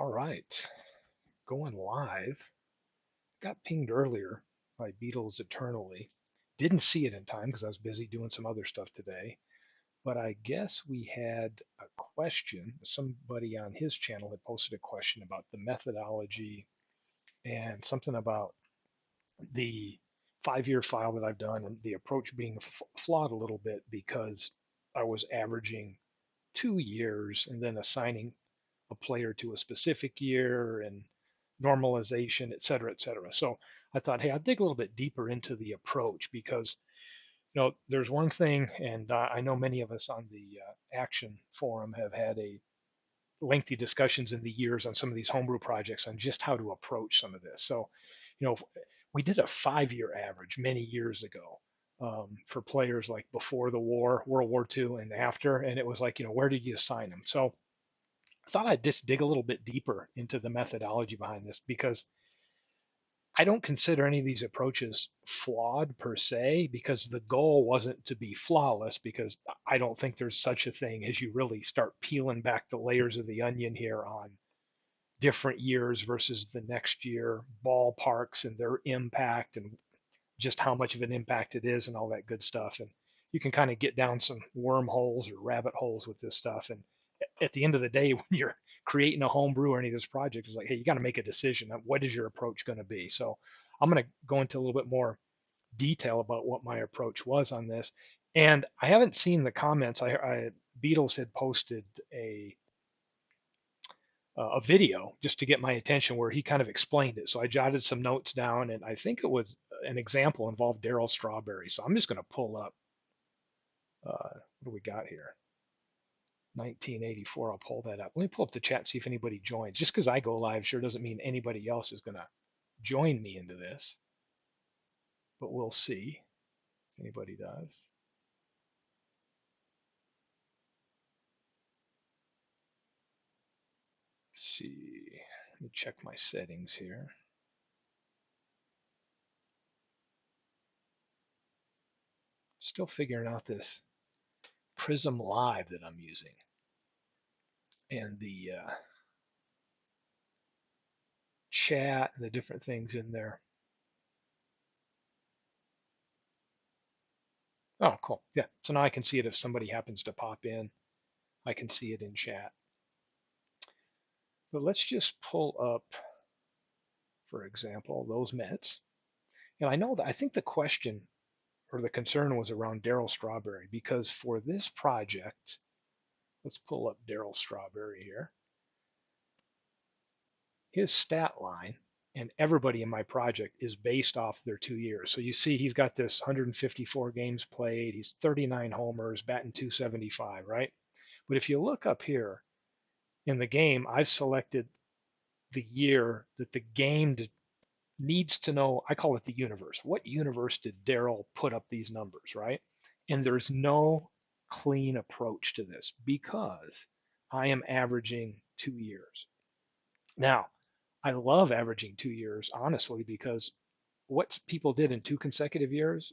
All right, going live. Got pinged earlier by Beatles Eternally. Didn't see it in time because I was busy doing some other stuff today. But I guess we had a question. Somebody on his channel had posted a question about the methodology and something about the 5-year file that I've done and the approach being flawed a little bit because I was averaging 2 years and then assigning a player to a specific year and normalization, et cetera, et cetera. So I thought, hey, I'll dig a little bit deeper into the approach because there's one thing, and I know many of us on the Action Forum have had a lengthy discussions in the years on some of these homebrew projects on just how to approach some of this. So, you know, we did a 5-year average many years ago for players like before the war, World War II, and after, and it was like, where did you assign them? So I thought I'd just dig a little bit deeper into the methodology behind this because I don't consider any of these approaches flawed per se because the goal wasn't to be flawless because I don't think there's such a thing as you really start peeling back the layers of the onion here on different years versus the next year, ballparks and their impact and just how much of an impact it is and all that good stuff. And you can kind of get down some wormholes or rabbit holes with this stuff. And at the end of the day, when you're creating a homebrew or any of this project, it's like, hey, you got to make a decision on what is your approach going to be. So I'm going to go into a little bit more detail about what my approach was on this. And I haven't seen the comments. Beatles had posted a video just to get my attention where he kind of explained it. So I jotted some notes down, and I think it was an example involved Darryl Strawberry. So I'm just going to pull up what do we got here? 1984. I'll pull that up. Let me pull up the chat and see if anybody joins. Just because I go live sure doesn't mean anybody else is going to join me into this, but we'll see if anybody does. Let's see. Let me check my settings here. Still figuring out this Prism Live that I'm using and the chat and the different things in there. Oh, cool. Yeah. So now I can see it if somebody happens to pop in. I can see it in chat. But let's just pull up, for example, those Mets. And I think the question or the concern was around Darryl Strawberry because for this project, let's pull up Darryl Strawberry here. His stat line and everybody in my project is based off their 2 years. So you see he's got this 154 games played, he's 39 homers, batting 275, right? But if you look up here in the game, I've selected the year that the game needs to know. I call it the universe. What universe did Darryl put up these numbers, right? And there's no clean approach to this because I am averaging 2 years. Now, I love averaging 2 years, honestly, because what people did in 2 consecutive years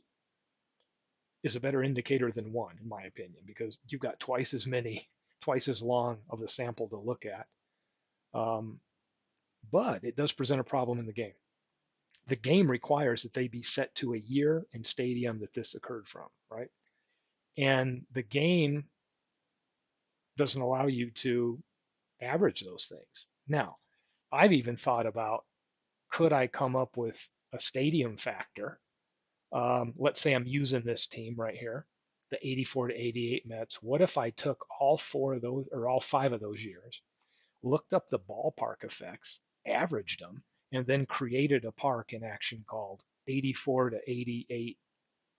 is a better indicator than one, in my opinion, because you've got twice as many, twice as long of a sample to look at. Um, but it does present a problem in the game. The game requires that they be set to a year and stadium that this occurred from, right? And the game doesn't allow you to average those things. Now, I've even thought about, could I come up with a stadium factor? Let's say I'm using this team right here, the 84 to 88 Mets. What if I took all 4 of those or all 5 of those years, looked up the ballpark effects, averaged them, and then created a park in Action called 84 to 88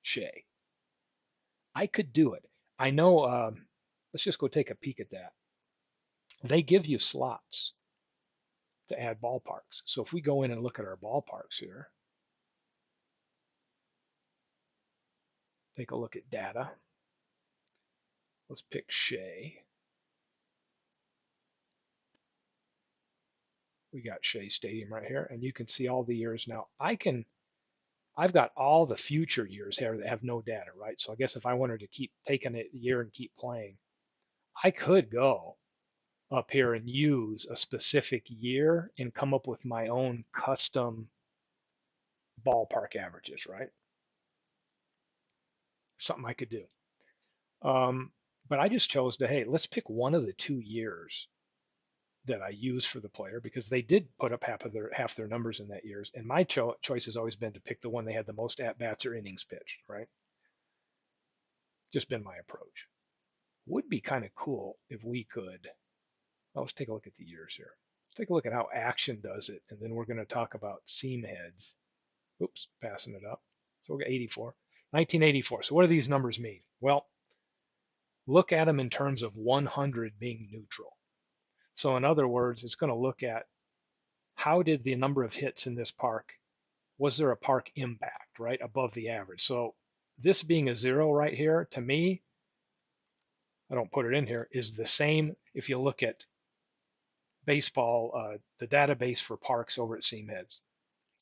Shea? I could do it. I know. Let's just go take a peek at that. They give you slots to add ballparks. So if we go in and look at our ballparks here, take a look at data. Let's pick Shea. We got Shea Stadium right here, and you can see all the years. Now I've got all the future years here that have no data, right? So I guess if I wanted to keep taking it year and keep playing, I could go up here and use a specific year and come up with my own custom ballpark averages, right? Something I could do. Um, but I just chose to, hey, let's pick one of the 2 years that I use for the player because they did put up half their numbers in that years. And my choice has always been to pick the one they had the most at bats or innings pitched, right? Just been my approach. Would be kind of cool if we could. Well, let's take a look at the years here. Let's take a look at how action does it, and then we're going to talk about seam heads. Oops, passing it up. So we got 84, 1984. So what do these numbers mean? Well, look at them in terms of 100 being neutral. So in other words, it's going to look at how did the number of hits in this park, was there a park impact, right, above the average? So this being a 0 right here, to me, I don't put it in here, is the same if you look at baseball, the database for parks over at Seam Heads.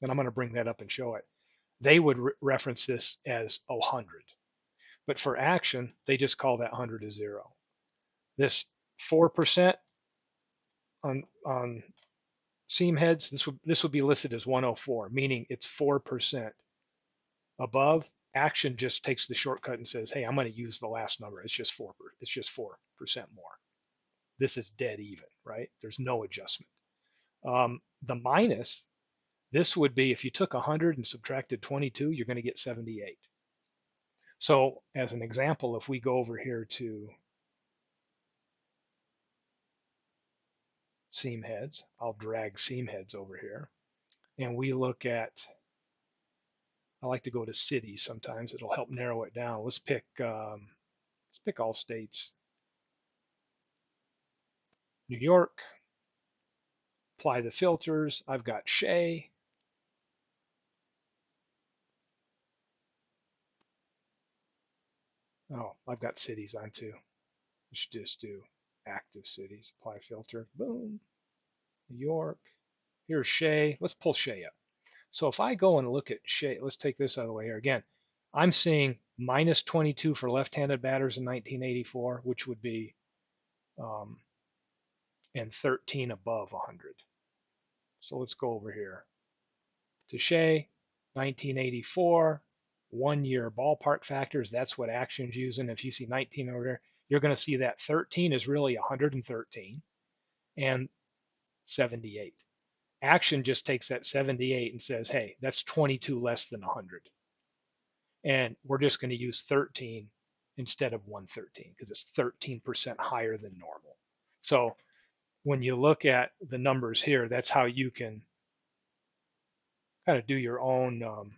And I'm going to bring that up and show it. They would reference this as 100. But for action, they just call that 100 a 0. This 4% on Seam Heads, this would be listed as 104, meaning it's 4% above. Action just takes the shortcut and says, "Hey, I'm going to use the last number. It's just 4. It's just 4% more. This is dead even, right? There's no adjustment." The minus, this would be if you took 100 and subtracted 22, you're going to get 78. So as an example, if we go over here to seam heads, I'll drag seam heads over here, and we look at, I like to go to cities sometimes. It'll help narrow it down. Let's pick all states. New York, apply the filters. I've got Shea. Oh, I've got cities on too. Let's just do active cities. Apply filter. Boom. New York. Here's Shea. Let's pull Shea up. So if I go and look at Shea, let's take this out of the way here again. I'm seeing minus 22 for left-handed batters in 1984, which would be, um, and 13 above 100. So let's go over here to Shea, 1984, 1 year ballpark factors. That's what Action's using. If you see 19 over there, you're going to see that 13 is really 113 and 78. Action just takes that 78 and says, hey, that's 22 less than 100. And we're just going to use 13 instead of 113 because it's 13% higher than normal. So when you look at the numbers here, that's how you can kind of do your own, I'm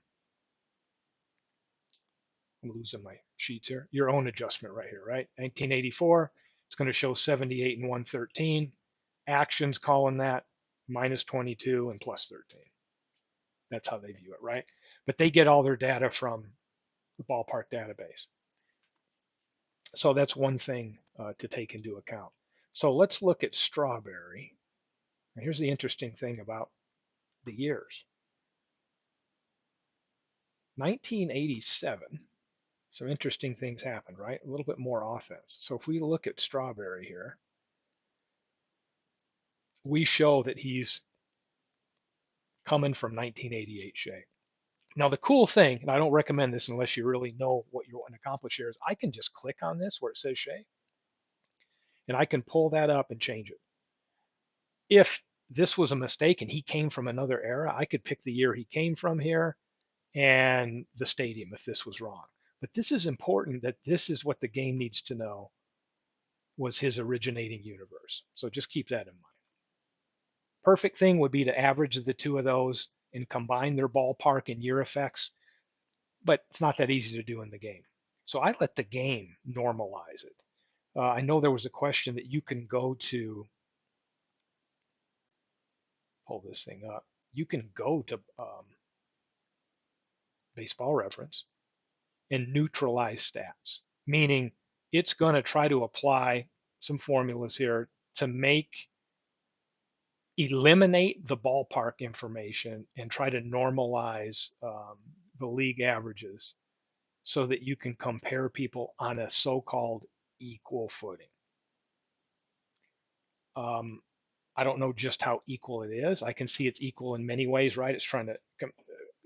losing my sheets here, your own adjustment right here, right? 1984, it's going to show 78 and 113. Actions calling that minus 22 and plus 13. That's how they view it, right? But they get all their data from the ballpark database. So that's one thing to take into account. So let's look at Strawberry. And here's the interesting thing about the years. 1987, some interesting things happened, right? A little bit more offense. So if we look at Strawberry here, we show that he's coming from 1988 Shea. Now the cool thing, and I don't recommend this unless you really know what you want to accomplish here, is I can just click on this where it says Shea, and I can pull that up and change it. If this was a mistake and he came from another era, I could pick the year he came from here and the stadium if this was wrong. But this is important that this is what the game needs to know was his originating universe. So just keep that in mind. Perfect thing would be to average the two of those and combine their ballpark and year effects, but it's not that easy to do in the game. So I let the game normalize it. I know there was a question that you can go to, pull this thing up, you can go to Baseball Reference and neutralize stats, meaning it's going to try to apply some formulas here to eliminate the ballpark information and try to normalize the league averages so that you can compare people on a so-called equal footing. Um, I don't know just how equal it is. I can see it's equal in many ways, right? It's trying to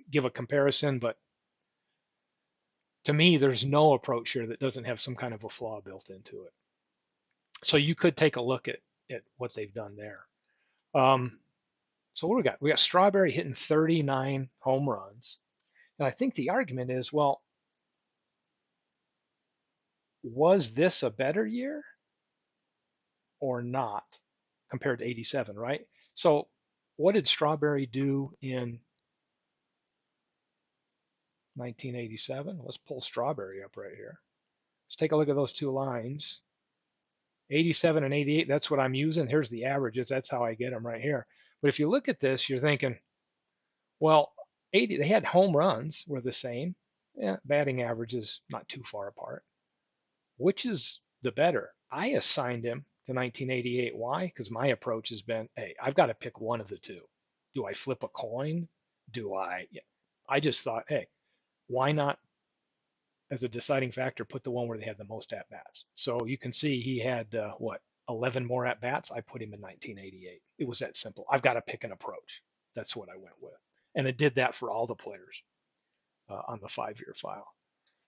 give a comparison, but to me, there's no approach here that doesn't have some kind of a flaw built into it. So you could take a look at what they've done there. Um, so what do we got? We got Strawberry hitting 39 home runs. And I think the argument is, well, was this a better year or not compared to 87, right? So what did Strawberry do in 1987? Let's pull Strawberry up right here. Let's take a look at those two lines. 87 and 88, that's what I'm using. Here's the averages. That's how I get them right here. But if you look at this, you're thinking, well, 80, they had home runs were the same. Yeah, batting averages not too far apart. Which is the better? I assigned him to 1988. Why? Because my approach has been, hey, I've got to pick one of the two. Do I flip a coin? Do I? Yeah. I just thought, hey, why not, as a deciding factor, put the one where they had the most at bats? So you can see he had what, 11 more at bats. I put him in 1988. It was that simple. I've got to pick an approach. That's what I went with, and it did that for all the players on the 5-year file.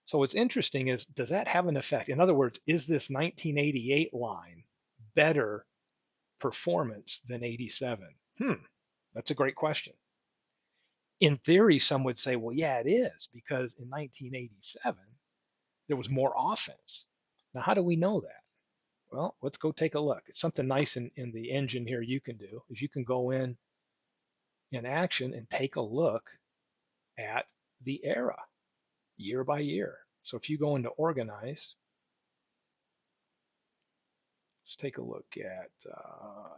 So what's interesting is, does that have an effect? In other words, is this 1988 line better performance than 87? That's a great question. In theory, some would say, well, yeah, it is, because in 1987, there was more offense. Now, how do we know that? Well, let's go take a look. It's something nice in the engine here you can do, is you can go in action and take a look at the era year by year. So if you go into organize, let's take a look at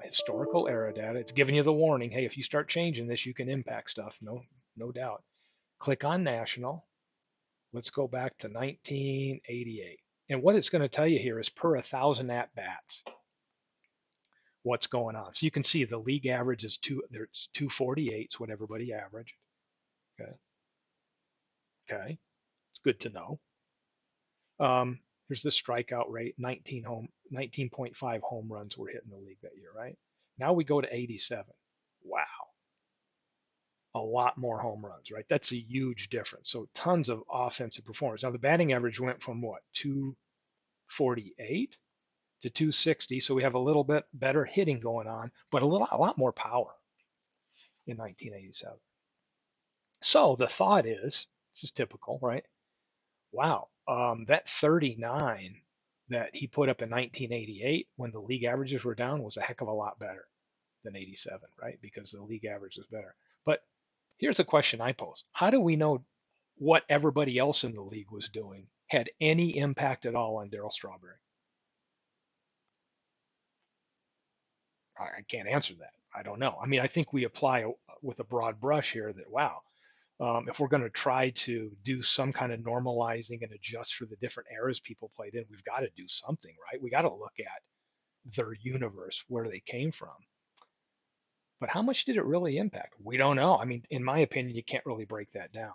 historical era data. It's giving you the warning, hey, if you start changing this, you can impact stuff. No doubt. Click on national. Let's go back to 1988. And what it's going to tell you here is per 1,000 at bats, what's going on. So you can see the league average is there's 248. It's what everybody averaged. Okay. Okay. It's good to know. Here's the strikeout rate, 19.5 home runs were hit in the league that year, right? Now we go to 87. Wow. A lot more home runs, right? That's a huge difference. So tons of offensive performance. Now the batting average went from what, 248 to 260. So we have a little bit better hitting going on, but a lot more power in 1987. So the thought is, this is typical, right? Wow, that 39 that he put up in 1988 when the league averages were down was a heck of a lot better than 87, right? Because the league average is better. But here's a question I pose. How do we know what everybody else in the league was doing had any impact at all on Darryl Strawberry? I can't answer that. I don't know. I mean, I think we apply with a broad brush here that, wow, if we're going to try to do some kind of normalizing and adjust for the different eras people played in, we've got to do something, right? We got to look at their universe, where they came from. But how much did it really impact? We don't know. I mean, in my opinion, you can't really break that down.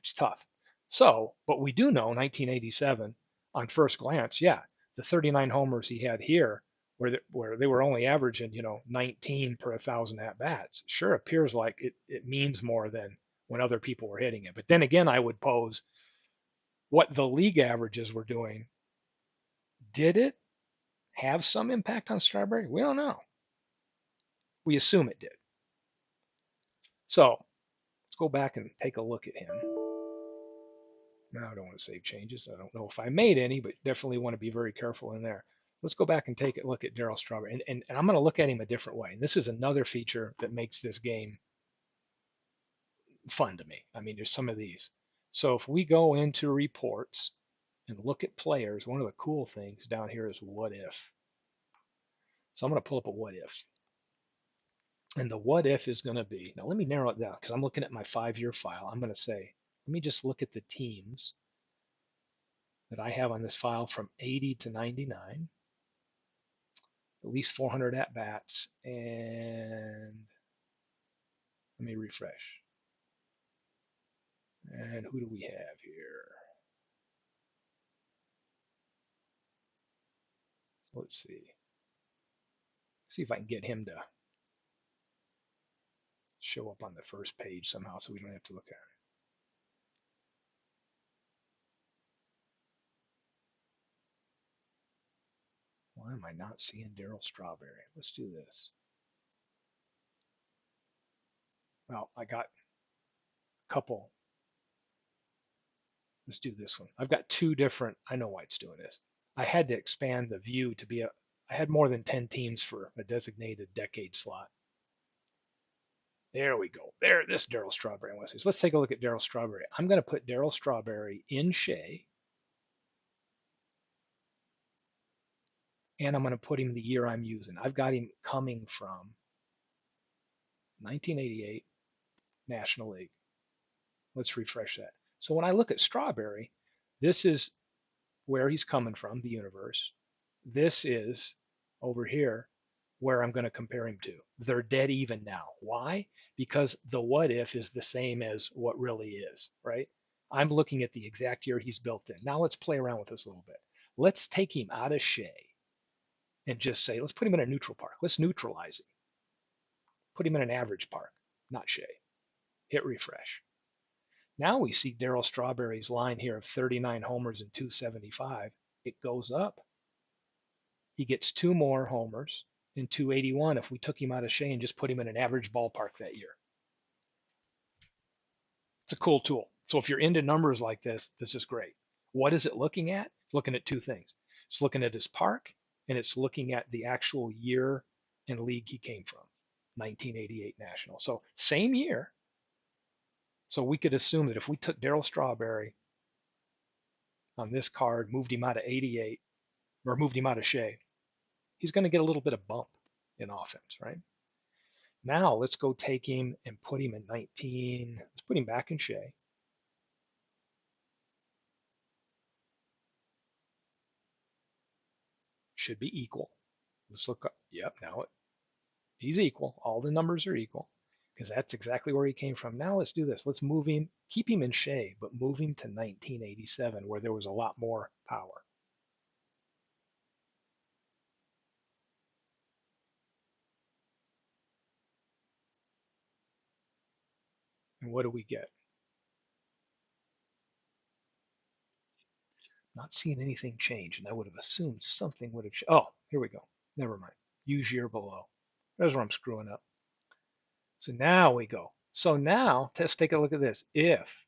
It's tough. So, but we do know 1987 on first glance, yeah, the 39 homers he had here, where they were only averaging, 19 per 1,000 at bats, sure appears like it means more than when other people were hitting it. But then again, I would pose what the league averages were doing. Did it have some impact on Strawberry? We don't know. We assume it did. So let's go back and take a look at him. Now I don't want to save changes. I don't know if I made any, but definitely want to be very careful in there. Let's go back and take a look at Darryl Strawberry. And I'm going to look at him a different way. And this is another feature that makes this game fun to me. I mean, there's some of these. So if we go into reports and look at players, one of the cool things down here is what if. So I'm going to pull up a what if. And the what if is going to be, now let me narrow it down because I'm looking at my 5-year file. I'm going to say, let me just look at the teams that I have on this file from 80 to 99, at least 400 at bats. And let me refresh. And who do we have here? Let's see. See if I can get him to show up on the first page somehow so we don't have to look at it. Why am I not seeing Darryl Strawberry? Let's do this. Well, I got a couple. Let's do this one. I've got two different, I know why it's doing this. I had to expand the view to be I had more than 10 teams for a designated decade slot. There we go. There, this Darryl Strawberry. Let's take a look at Darryl Strawberry. I'm going to put Darryl Strawberry in Shea, and I'm going to put him the year I'm using. I've got him coming from 1988 National League. Let's refresh that. So when I look at Strawberry, this is where he's coming from, the universe. This is over here where I'm going to compare him to. They're dead even now. Why? Because the what if is the same as what really is, right? I'm looking at the exact year he's built in. Now let's play around with this a little bit. Let's take him out of Shea and just say, let's put him in a neutral park. Let's neutralize him. Put him in an average park, not Shea. Hit refresh. Now we see Darryl Strawberry's line here of 39 homers and 275. It goes up. He gets 2 more homers and 281 if we took him out of Shea and just put him in an average ballpark that year. It's a cool tool. So if you're into numbers like this, this is great. What is it looking at? It's looking at two things. It's looking at his park, and it's looking at the actual year and league he came from, 1988 National. So same year. So we could assume that if we took Darryl Strawberry on this card, moved him out of 88, or moved him out of Shea, he's going to get a little bit of bump in offense, right? Now let's go take him and put him in 19. Let's put him back in Shea. Should be equal. Let's look up. Yep, now he's equal. All the numbers are equal because that's exactly where he came from. Now let's do this. Let's move him, keep him in Shea, but move him to 1987 where there was a lot more power. And what do we get? Not seeing anything change, and I would have assumed something would have changed. Oh, here we go. Never mind. Use year below. There's where I'm screwing up. So now we go. So now let's take a look at this. If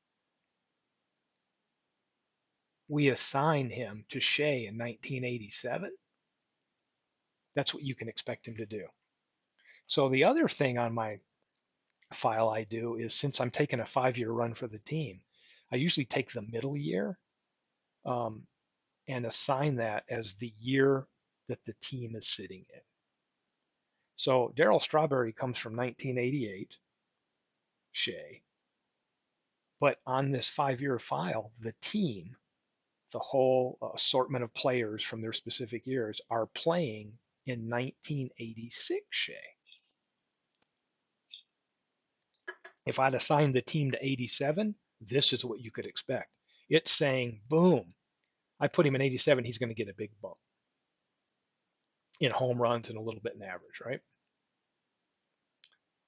we assign him to Shea in 1987, that's what you can expect him to do. So the other thing on my file I do is since I'm taking a 5-year run for the team, I usually take the middle year and assign that as the year that the team is sitting in. So Darryl Strawberry comes from 1988, Shea, but on this 5-year file, the team, the whole assortment of players from their specific years are playing in 1986 Shea. If I'd assigned the team to 87, this is what you could expect. It's saying, boom, I put him in 87, he's going to get a big bump in home runs and a little bit in average, right?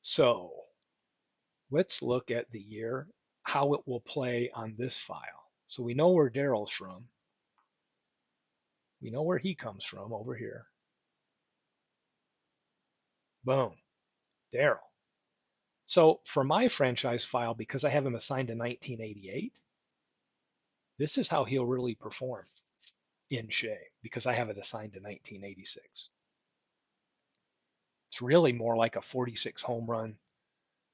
So let's look at the year, how it will play on this file. So we know where Darryl's from. We know where he comes from over here. Boom, Darryl. So for my franchise file, because I have him assigned to 1988, this is how he'll really perform in Shea because I have it assigned to 1986. It's really more like a 46 home run,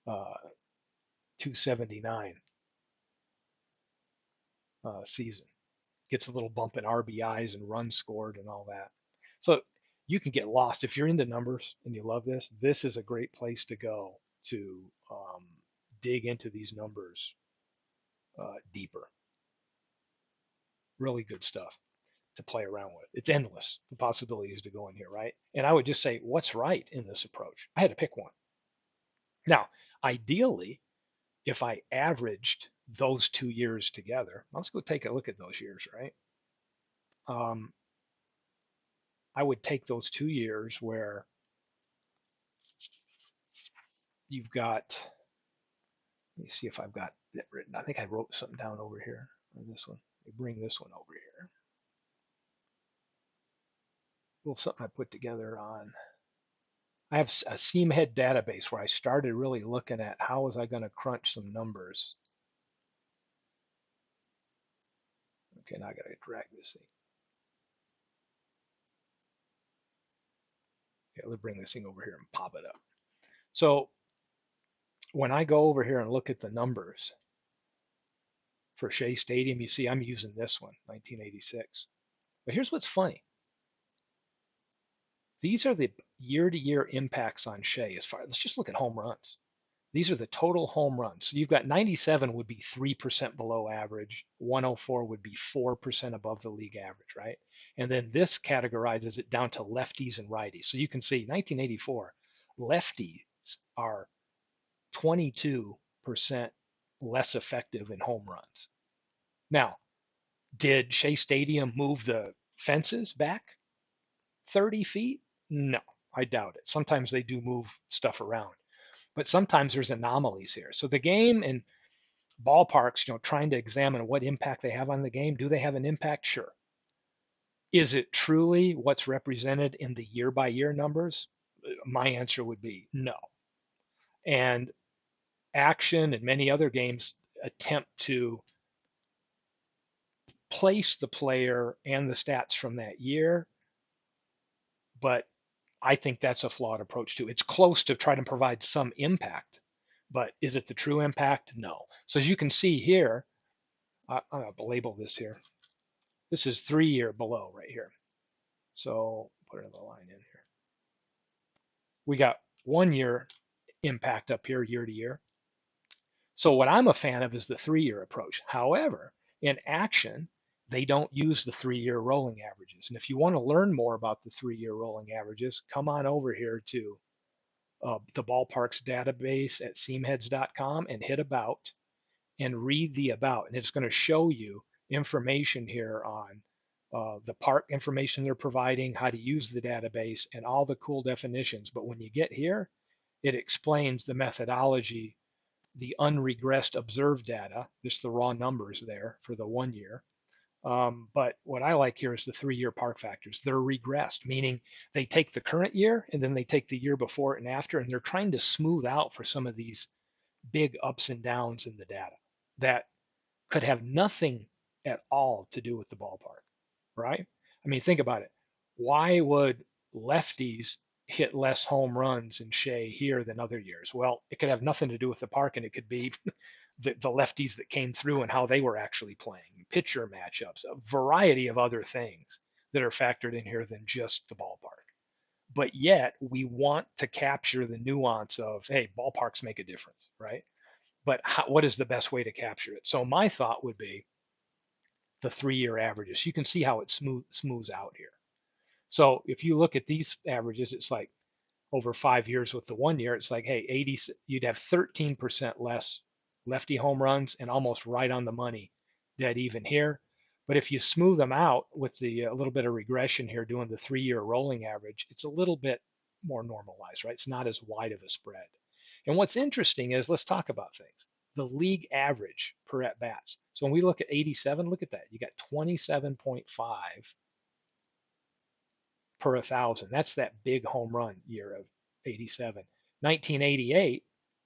279 season. Gets a little bump in RBIs and runs scored and all that. So you can get lost if you're into numbers and you love this. This is a great place to go to dig into these numbers deeper. Really good stuff to play around with. It's endless, the possibilities to go in here, right? And I would just say, what's right in this approach? I had to pick one. Now, ideally, if I averaged those 2 years together, let's go take a look at those years, right? I would take those 2 years where you've got, let me see if I've got it written. I think I wrote something down over here on this one. Let me bring this one over here. A little something I put together on. I have a Seamhead database where I started really looking at how was I going to crunch some numbers. Okay, now I got to drag this thing. Okay, let's bring this thing over here and pop it up. So when I go over here and look at the numbers for Shea Stadium, you see I'm using this one, 1986. But here's what's funny. These are the year-to-year impacts on Shea as far, let's just look at home runs. These are the total home runs. So you've got 97 would be 3% below average. 104 would be 4% above the league average, right? And then this categorizes it down to lefties and righties. So you can see 1984, lefties are 22% less effective in home runs. Now, did Shea Stadium move the fences back 30 feet? No, I doubt it. Sometimes they do move stuff around, but sometimes there's anomalies here. So the game and ballparks, trying to examine what impact they have on the game. Do they have an impact? Sure. Is it truly what's represented in the year by year numbers? My answer would be no. And Action and many other games attempt to place the player and the stats from that year, but I think that's a flawed approach too. It's close to try to provide some impact, but is it the true impact? No. So as you can see here, I'm going to label this here. This is 3-year below right here. So put another line in here. We got 1-year impact up here, year to year. So what I'm a fan of is the 3-year approach. However, in Action, they don't use the 3-year rolling averages. And if you want to learn more about the 3-year rolling averages, come on over here to the Ballparks database at seamheads.com and hit About and read the About. And it's going to show you information here on the park information they're providing, how to use the database, and all the cool definitions. But when you get here, it explains the methodology, the unregressed observed data, just the raw numbers there for the 1 year. But what I like here is the 3-year park factors. They're regressed, meaning they take the current year and then they take the year before and after, and they're trying to smooth out for some of these big ups and downs in the data that could have nothing at all to do with the ballpark, right? I mean, think about it. Why would lefties hit less home runs in Shea here than other years? Well, it could have nothing to do with the park, and it could be the lefties that came through and how they were actually playing, pitcher matchups, a variety of other things that are factored in here than just the ballpark. But yet we want to capture the nuance of, hey, ballparks make a difference, right? But what is the best way to capture it? So my thought would be the 3-year averages. You can see how it smooths out here. So if you look at these averages, it's like over 5 years with the 1 year, it's like, hey, 80, you'd have 13% less lefty home runs and almost right on the money dead even here. But if you smooth them out with the a little bit of regression here, doing the 3-year rolling average, it's a little bit more normalized, right? It's not as wide of a spread. And what's interesting is, let's talk about things. The league average per at bats. So when we look at 87, look at that. You got 27.5 per 1,000. That's that big home run year of 87. 1988,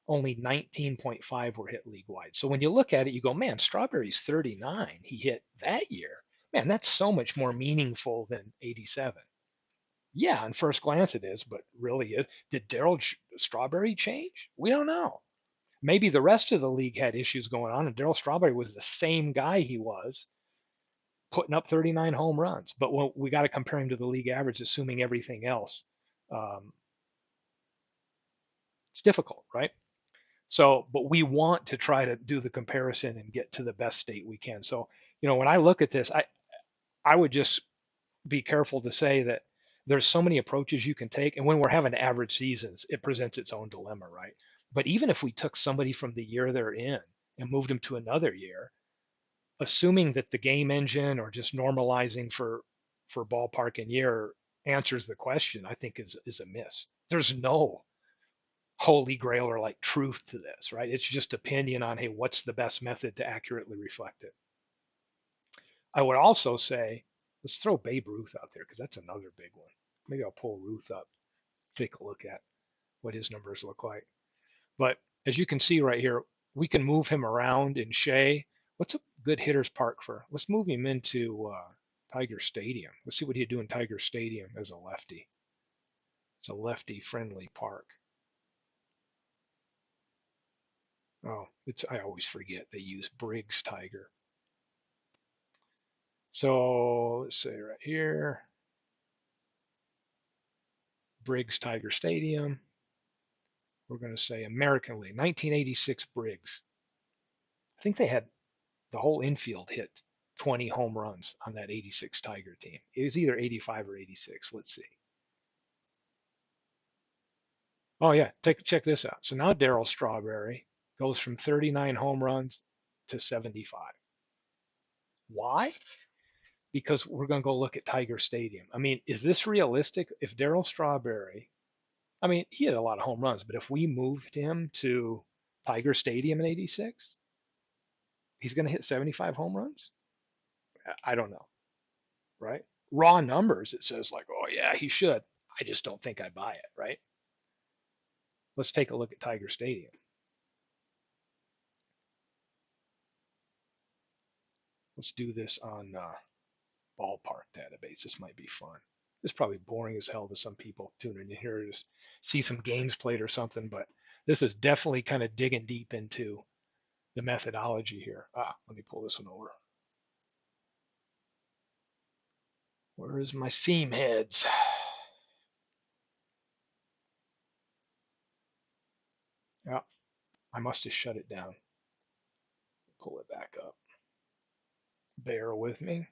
only 19.5 were hit league wide. So when you look at it, you go, man, Strawberry's 39. He hit that year. Man, that's so much more meaningful than 87. Yeah, on first glance it is, but really, did Darryl Strawberry change? We don't know. Maybe the rest of the league had issues going on, and Darryl Strawberry was the same guy he was, putting up 39 home runs. But we got to compare him to the league average, assuming everything else. Um, it's difficult, right? So, but we want to try to do the comparison and get to the best state we can. So, when I look at this, I would just be careful to say that there's so many approaches you can take. And when we're having average seasons, it presents its own dilemma, right? But even if we took somebody from the year they're in and moved them to another year, assuming that the game engine or just normalizing for ballpark and year answers the question, I think is a miss. There's no holy grail or like truth to this, right? It's just opinion on, hey, what's the best method to accurately reflect it. I would also say, let's throw Babe Ruth out there because that's another big one. Maybe I'll pull Ruth up, take a look at what his numbers look like. But as you can see right here, we can move him around in Shea. What's a good hitter's park for? Let's move him into Tiger Stadium. Let's see what he'd do in Tiger Stadium as a lefty. It's a lefty friendly park. Oh, I always forget they use Briggs Tiger. So let's say right here, Briggs Tiger Stadium. We're going to say American League, 1986 Briggs. I think they had the whole infield hit 20 home runs on that 86 Tiger team. It was either 85 or 86. Let's see. Oh, yeah. Check this out. So now Darryl Strawberry goes from 39 home runs to 75. Why? Because we're going to go look at Tiger Stadium. I mean, is this realistic? If Darryl Strawberry, I mean, he had a lot of home runs, but if we moved him to Tiger Stadium in 86, he's going to hit 75 home runs? I don't know, right? Raw numbers, it says like, oh, yeah, he should. I just don't think I buy it, right? Let's take a look at Tiger Stadium. Let's do this on Ballpark Database. This might be fun. It's probably boring as hell to some people tuning in here to just see some games played or something, but this is definitely kind of digging deep into the methodology here. Let me pull this one over. Where is my seam heads? Yeah, I must have shut it down. Pull it back up. Bear with me.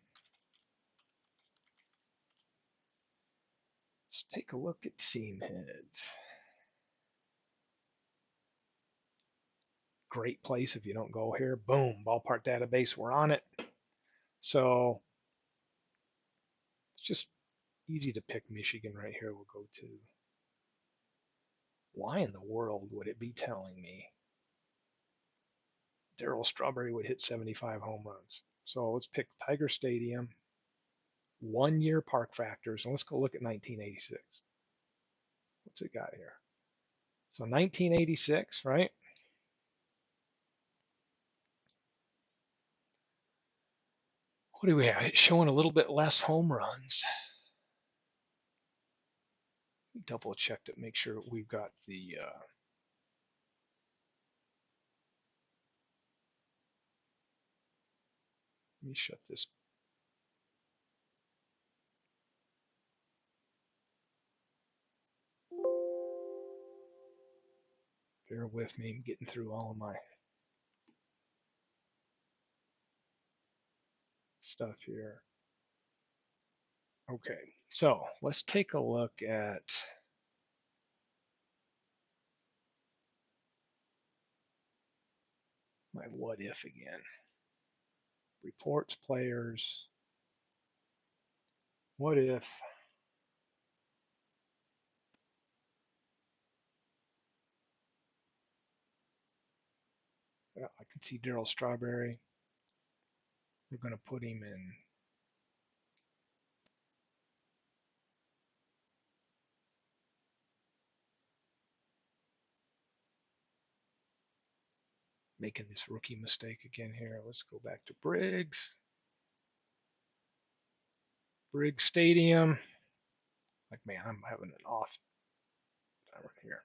Let's take a look at seam heads. Great place if you don't go here. Boom, Ballpark Database, we're on it. So it's just easy to pick Michigan right here. We'll go to, why in the world would it be telling me Darryl Strawberry would hit 75 home runs? So let's pick Tiger Stadium, 1 year park factors, and let's go look at 1986. What's it got here? So 1986, right? What do we have? It's showing a little bit less home runs. Double check to make sure we've got the let me shut this. Bear with me. I'm getting through all of my stuff here. Okay, so let's take a look at my what if again. Reports, players. What if I can see Darryl Strawberry. We're going to put him in. Making this rookie mistake again here. Let's go back to Briggs. Briggs Stadium. Like, man, I'm having an off time right here.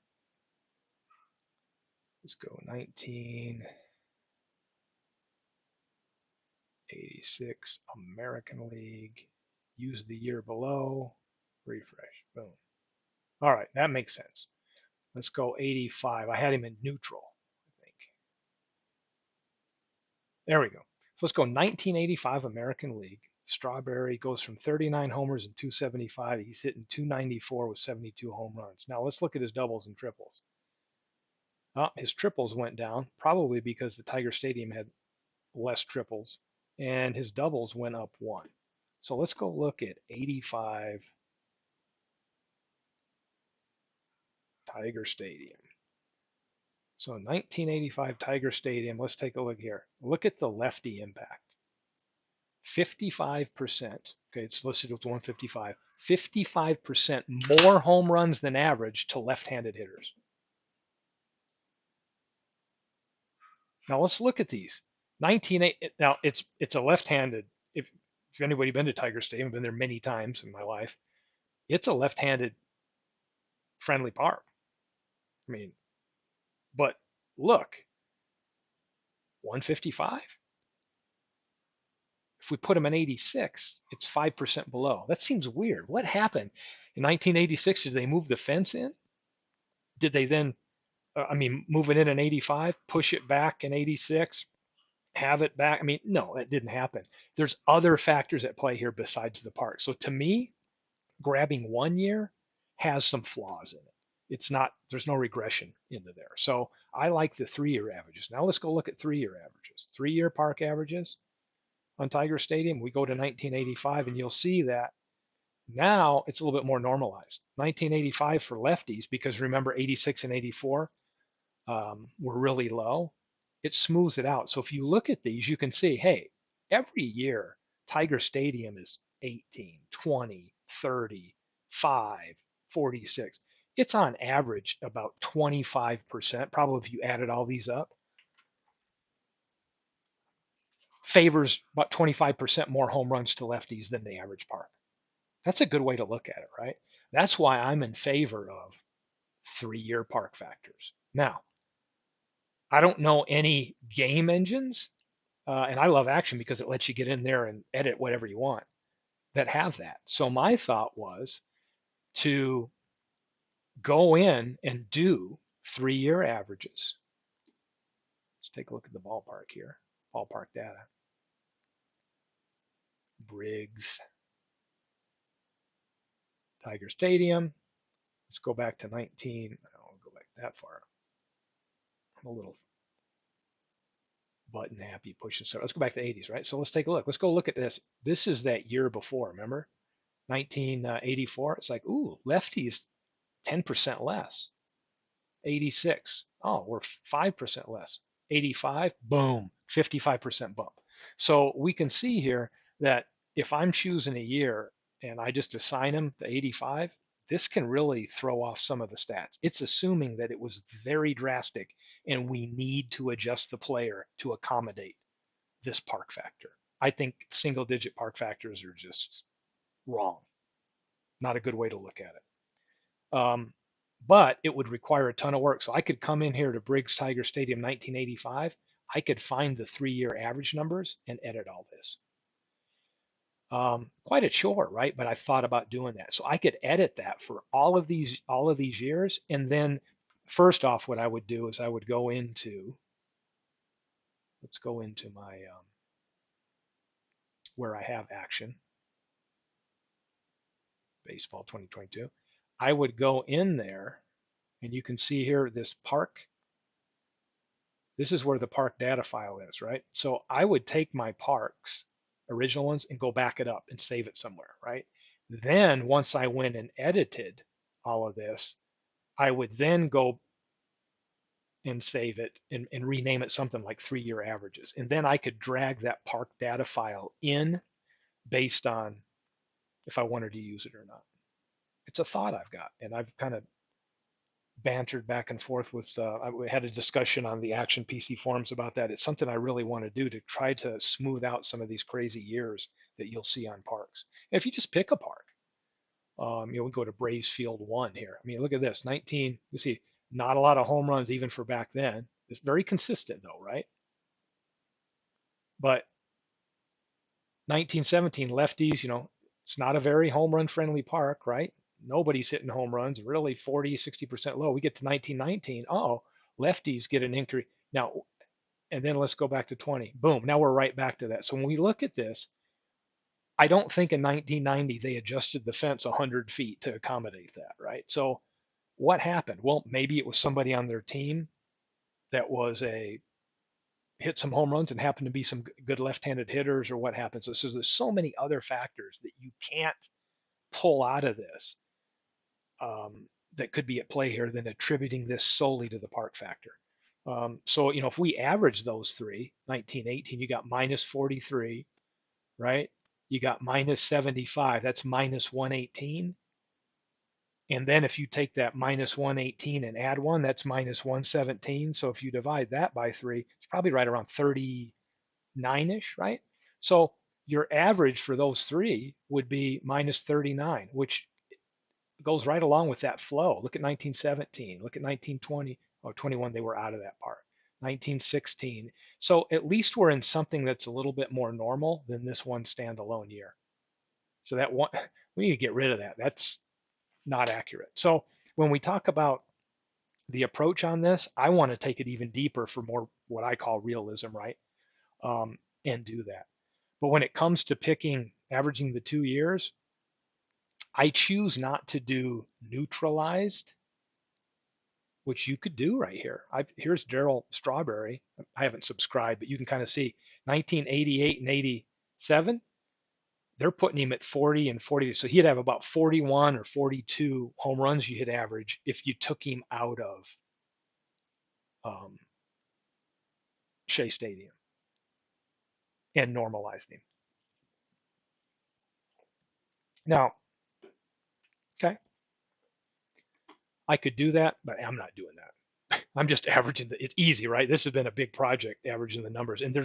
Let's go 1986 American League. Use the year below. Refresh. Boom. All right, that makes sense. Let's go 85. I had him in neutral, I think. There we go. So let's go 1985 American League. Strawberry goes from 39 homers and 275. He's hitting 294 with 72 home runs. Now let's look at his doubles and triples. His triples went down, probably because the Tiger Stadium had less triples, and his doubles went up one. So let's go look at 85 Tiger Stadium. So 1985 Tiger Stadium, let's take a look here. Look at the lefty impact. 55%. Okay, it's listed with 155. 55% more home runs than average to left-handed hitters. Now let's look at these. 1980. Now it's a left-handed. If anybody been to Tiger Stadium, I've been there many times in my life. It's a left-handed friendly park. I mean, but look, 155. If we put them in 86, it's 5% below. That seems weird. What happened in 1986? Did they move the fence in? Did they then, move it in 85, push it back in 86, have it back? I mean, no, that didn't happen. There's other factors at play here besides the park. So to me, grabbing 1 year has some flaws in it. It's not, there's no regression into there. So I like the 3-year averages. Now let's go look at 3-year averages. 3-year park averages on Tiger Stadium, we go to 1985 and you'll see that now it's a little bit more normalized. 1985 for lefties, because remember 86 and 84 were really low. It smooths it out. So if you look at these, you can see, hey, every year Tiger Stadium is 18, 20, 30, 5, 46. It's on average about 25%, probably if you added all these up, favors about 25% more home runs to lefties than the average park. That's a good way to look at it, right? That's why I'm in favor of 3-year park factors. Now, I don't know any game engines, and I love Action because it lets you get in there and edit whatever you want that have that. So my thought was to go in and do 3-year averages. Let's take a look at the ballpark here, ballpark data. Briggs, Tiger Stadium. Let's go back to 19. I don't want to go back that far. I'm a little button happy pushing stuff. Let's go back to the 80s, right? So let's take a look. Let's go look at this. This is that year before, remember? 1984. It's like, ooh, lefties 10% less. 86. Oh, we're 5% less. 85, boom, 55% bump. So we can see here that if I'm choosing a year and I just assign them to 85, this can really throw off some of the stats. It's assuming that it was very drastic and we need to adjust the player to accommodate this park factor. I think single digit park factors are just wrong. Not a good way to look at it. But it would require a ton of work. So I could come in here to Briggs Tiger Stadium 1985. I could find the 3-year average numbers and edit all this. Quite a chore, right? But I thought about doing that. So I could edit that for all of these years. And then first off, what I would do is I would go into, let's go into my, where I have Action, Baseball 2022. I would go in there and you can see here this park. This is where the park data file is, right? So I would take my parks, original ones, and go back it up and save it somewhere, right? Then once I went and edited all of this, I would then go and save it and rename it something like 3-year averages. And then I could drag that park data file in based on if I wanted to use it or not. It's a thought I've got, and I've kind of bantered back and forth with, I had a discussion on the Action PC forums about that. It's something I really want to do to try to smooth out some of these crazy years that you'll see on parks. And if you just pick a park, we go to Braves Field 1 here. I mean, look at this, 19, you see, not a lot of home runs even for back then. It's very consistent though, right? But 1917, lefties, it's not a very home run friendly park, right? Nobody's hitting home runs, really 40, 60% low. We get to 1919. Oh, lefties get an increase. Now, and then let's go back to 20. Boom. Now we're right back to that. So when we look at this, I don't think in 1990 they adjusted the fence 100 feet to accommodate that, right? So what happened? Well, maybe it was somebody on their team that was hit some home runs and happened to be some good left-handed hitters, or what happens. So there's so many other factors that you can't pull out of this that could be at play here than attributing this solely to the park factor. So, if we average those three, 1918, you got minus 43, right? You got minus 75, that's minus 118. And then if you take that minus 118 and add one, that's minus 117. So if you divide that by three, it's probably right around 39-ish, right? So your average for those three would be minus 39, which goes right along with that flow. Look at 1917, look at 1920, oh, 21, they were out of that part. 1916. So at least we're in something that's a little bit more normal than this one standalone year. So that one, we need to get rid of that. That's not accurate. So when we talk about the approach on this, I want to take it even deeper for more what I call realism, right? And do that. But when it comes to picking, averaging the 2 years, I choose not to do neutralized, which you could do right here. Here's Daryl Strawberry. I haven't subscribed, but you can kind of see 1988 and 87. They're putting him at 40 and 40. So he'd have about 41 or 42 home runs you hit average if you took him out of um, Shea Stadium and normalized him. Now, okay, I could do that, but I'm not doing that. I'm just averaging it's easy, right? This has been a big project, averaging the numbers. And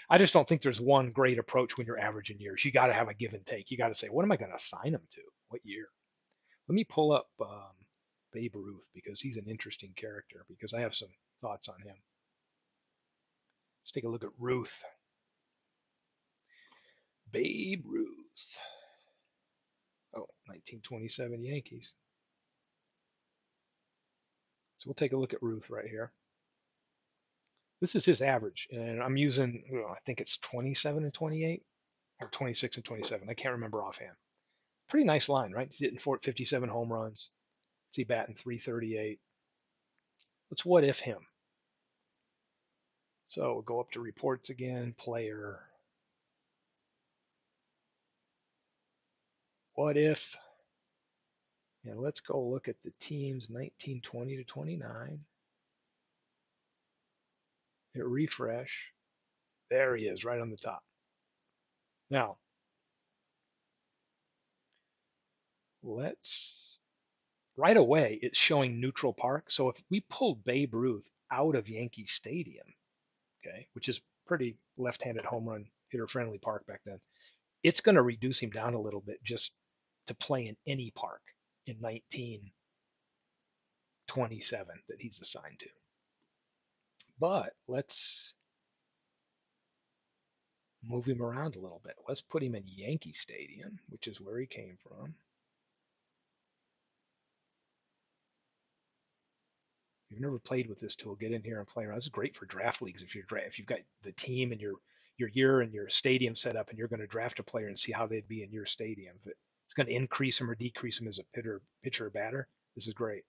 I just don't think there's one great approach when you're averaging years. You got to have a give and take. You got to say, what am I going to assign them to? What year? Let me pull up Babe Ruth because he's an interesting character because I have some thoughts on him. Let's take a look at Ruth. Babe Ruth. Oh, 1927 Yankees. So we'll take a look at Ruth right here. This is his average, and I'm using, I think it's 27 and 28 or 26 and 27. I can't remember offhand. Pretty nice line, right? He's hitting 457 home runs. Is he batting 338? Let's what if him. So we'll go up to reports again, player. What if? And let's go look at the teams 1920 to 29. Hit refresh. There he is, right on the top. Now, let's right away, it's showing neutral park. So if we pulled Babe Ruth out of Yankee Stadium, okay, which is pretty left-handed home run hitter friendly park back then, it's going to reduce him down a little bit just to play in any park in 1927 that he's assigned to. But let's move him around a little bit. Let's put him in Yankee Stadium, which is where he came from. If you've never played with this tool, get in here and play around. This is great for draft leagues if you've got the team and your year and your stadium set up and you're going to draft a player and see how they'd be in your stadium. If it's going to increase them or decrease them as a pitcher or batter, this is great.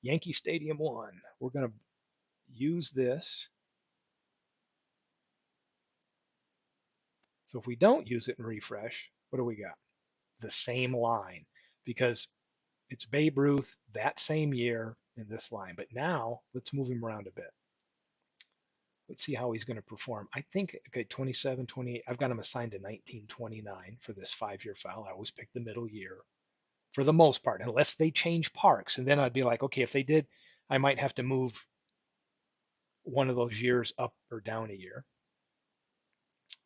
Yankee Stadium 1. We're going to use this. So if we don't use it and refresh, what do we got? The same line because it's Babe Ruth that same year in this line. But now let's move him around a bit. Let's see how he's going to perform. I think, okay, 27, 28. I've got him assigned to 1929 for this 5-year file. I always pick the middle year for the most part, unless they change parks. And then I'd be like, okay, if they did, I might have to move one of those years up or down a year.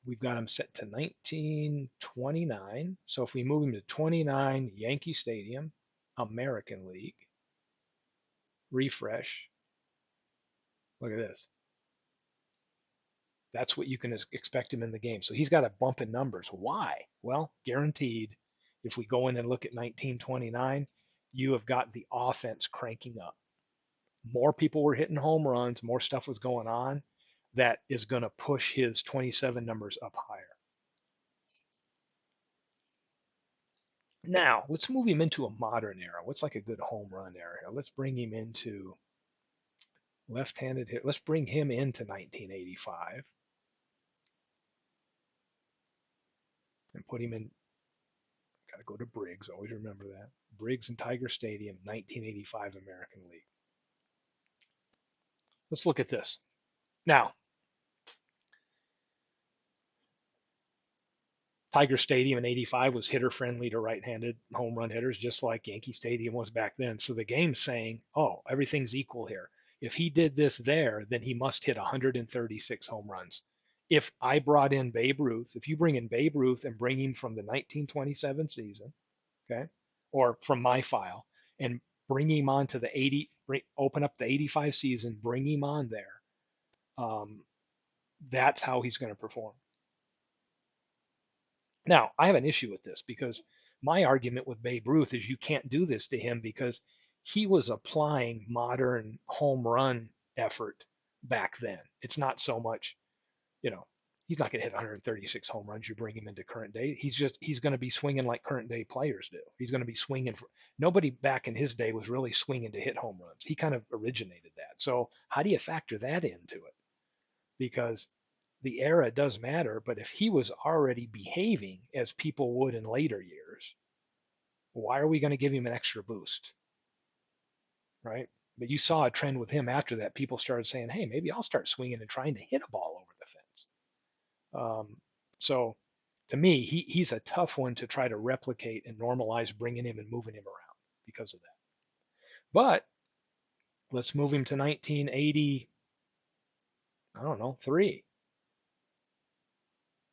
We've got him set to 1929. So if we move him to 29 Yankee Stadium, American League, refresh, look at this. That's what you can expect him in the game. So he's got a bump in numbers. Why? Well, guaranteed, if we go in and look at 1929, you have got the offense cranking up. More people were hitting home runs, more stuff was going on. That is going to push his 27 numbers up higher. Now, let's move him into a modern era. What's like a good home run era? Let's bring him into left-handed hit. Let's bring him into 1985 and put him in. Got to go to Briggs. Always remember that. Briggs and Tiger Stadium, 1985 American League. Let's look at this. Now, Tiger Stadium in '85 was hitter friendly to right-handed home run hitters, just like Yankee Stadium was back then. So the game's saying, oh, everything's equal here. If he did this there, then he must hit 136 home runs. If I brought in Babe Ruth, if you bring in Babe Ruth and bring him from the 1927 season, okay, or from my file, and bring him on to the 80, open up the '85 season, bring him on there, um, that's how he's going to perform. Now, I have an issue with this because my argument with Babe Ruth is you can't do this to him because he was applying modern home run effort back then. It's not so much, you know, he's not going to hit 136 home runs. You bring him into current day. He's going to be swinging like current day players do. He's going to be swinging. Nobody back in his day was really swinging to hit home runs. He kind of originated that. So how do you factor that into it? Because the era does matter, but if he was already behaving as people would in later years, why are we going to give him an extra boost? Right? But you saw a trend with him after that. People started saying, hey, maybe I'll start swinging and trying to hit a ball over the fence. So to me, he's a tough one to try to replicate and normalize bringing him and moving him around because of that. But let's move him to 1980, I don't know, 3.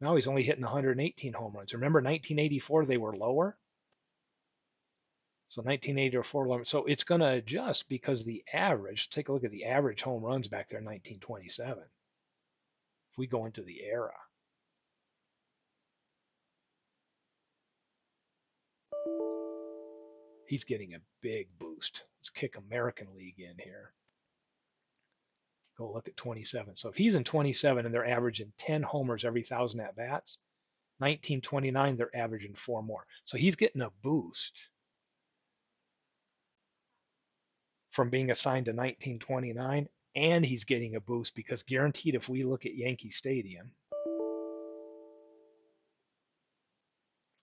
Now he's only hitting 118 home runs. Remember 1984, they were lower. So 1984, so it's going to adjust because the average, take a look at the average home runs back there in 1927. If we go into the era, he's getting a big boost. Let's kick American League in here. Go look at 27. So if he's in 27 and they're averaging 10 homers every 1,000 at bats, 1929, they're averaging 4 more. So he's getting a boost from being assigned to 1929, and he's getting a boost because guaranteed if we look at Yankee Stadium,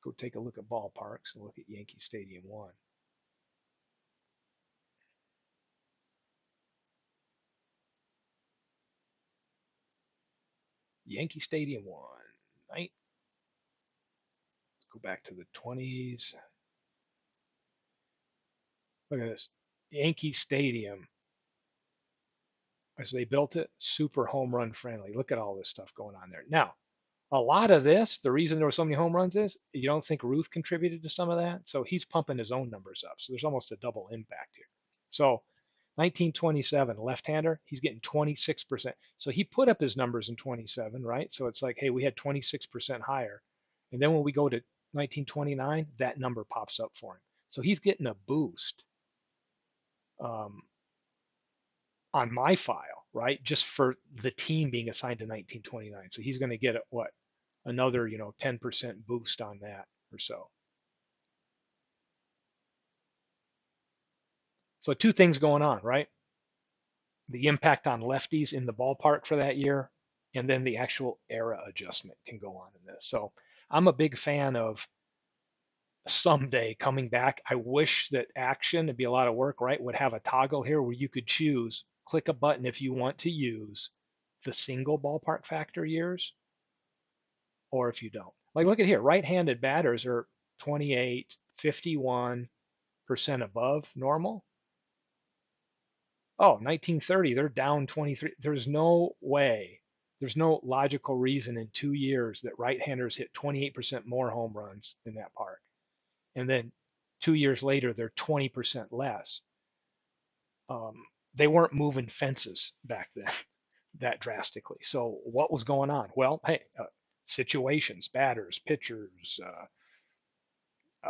go take a look at ballparks and look at Yankee Stadium 1. Yankee Stadium 1. Right? Let's go back to the 20s. Look at this. Yankee Stadium, as they built it, super home run friendly. Look at all this stuff going on there. Now, a lot of this, the reason there were so many home runs is you don't think Ruth contributed to some of that? So he's pumping his own numbers up. So there's almost a double impact here. So 1927, left-hander, he's getting 26%. So he put up his numbers in 27, right? So it's like, hey, we had 26% higher. And then when we go to 1929, that number pops up for him. So he's getting a boost um, on my file, right? Just for the team being assigned to 1929. So he's going to get what? Another, 10% boost on that or so. So two things going on, right? The impact on lefties in the ballpark for that year, and then the actual era adjustment can go on in this. So I'm a big fan of someday coming back. I wish that Action, it'd be a lot of work, right? Would have a toggle here where you could choose, click a button if you want to use the single ballpark factor years or if you don't. Like look at here, right-handed batters are 28, 51% above normal. Oh, 1930, they're down 23. There's no way, there's no logical reason in 2 years that right-handers hit 28% more home runs in that park. And then 2 years later, they're 20% less. They weren't moving fences back then that drastically. So what was going on? Well, hey, situations, batters, pitchers,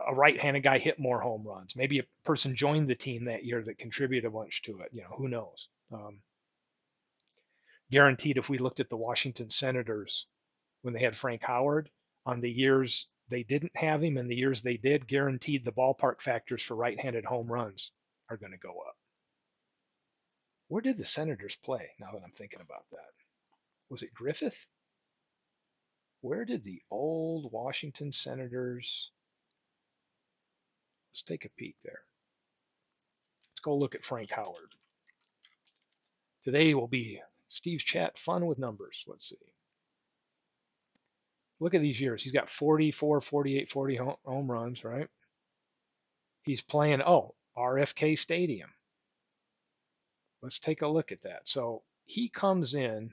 a right-handed guy hit more home runs. Maybe a person joined the team that year that contributed a bunch to it. Who knows? Guaranteed, if we looked at the Washington Senators when they had Frank Howard, on the years they didn't have him and the years they did, guaranteed the ballpark factors for right-handed home runs are going to go up. Where did the Senators play? Now that I'm thinking about that, was it Griffith? Where did the old Washington Senators? Let's take a peek there. Let's go look at Frank Howard. Today will be Steve's Chat Fun with Numbers. Let's see. Look at these years. He's got 44, 48, 40 home runs, right? He's playing, RFK Stadium. Let's take a look at that. So he comes in.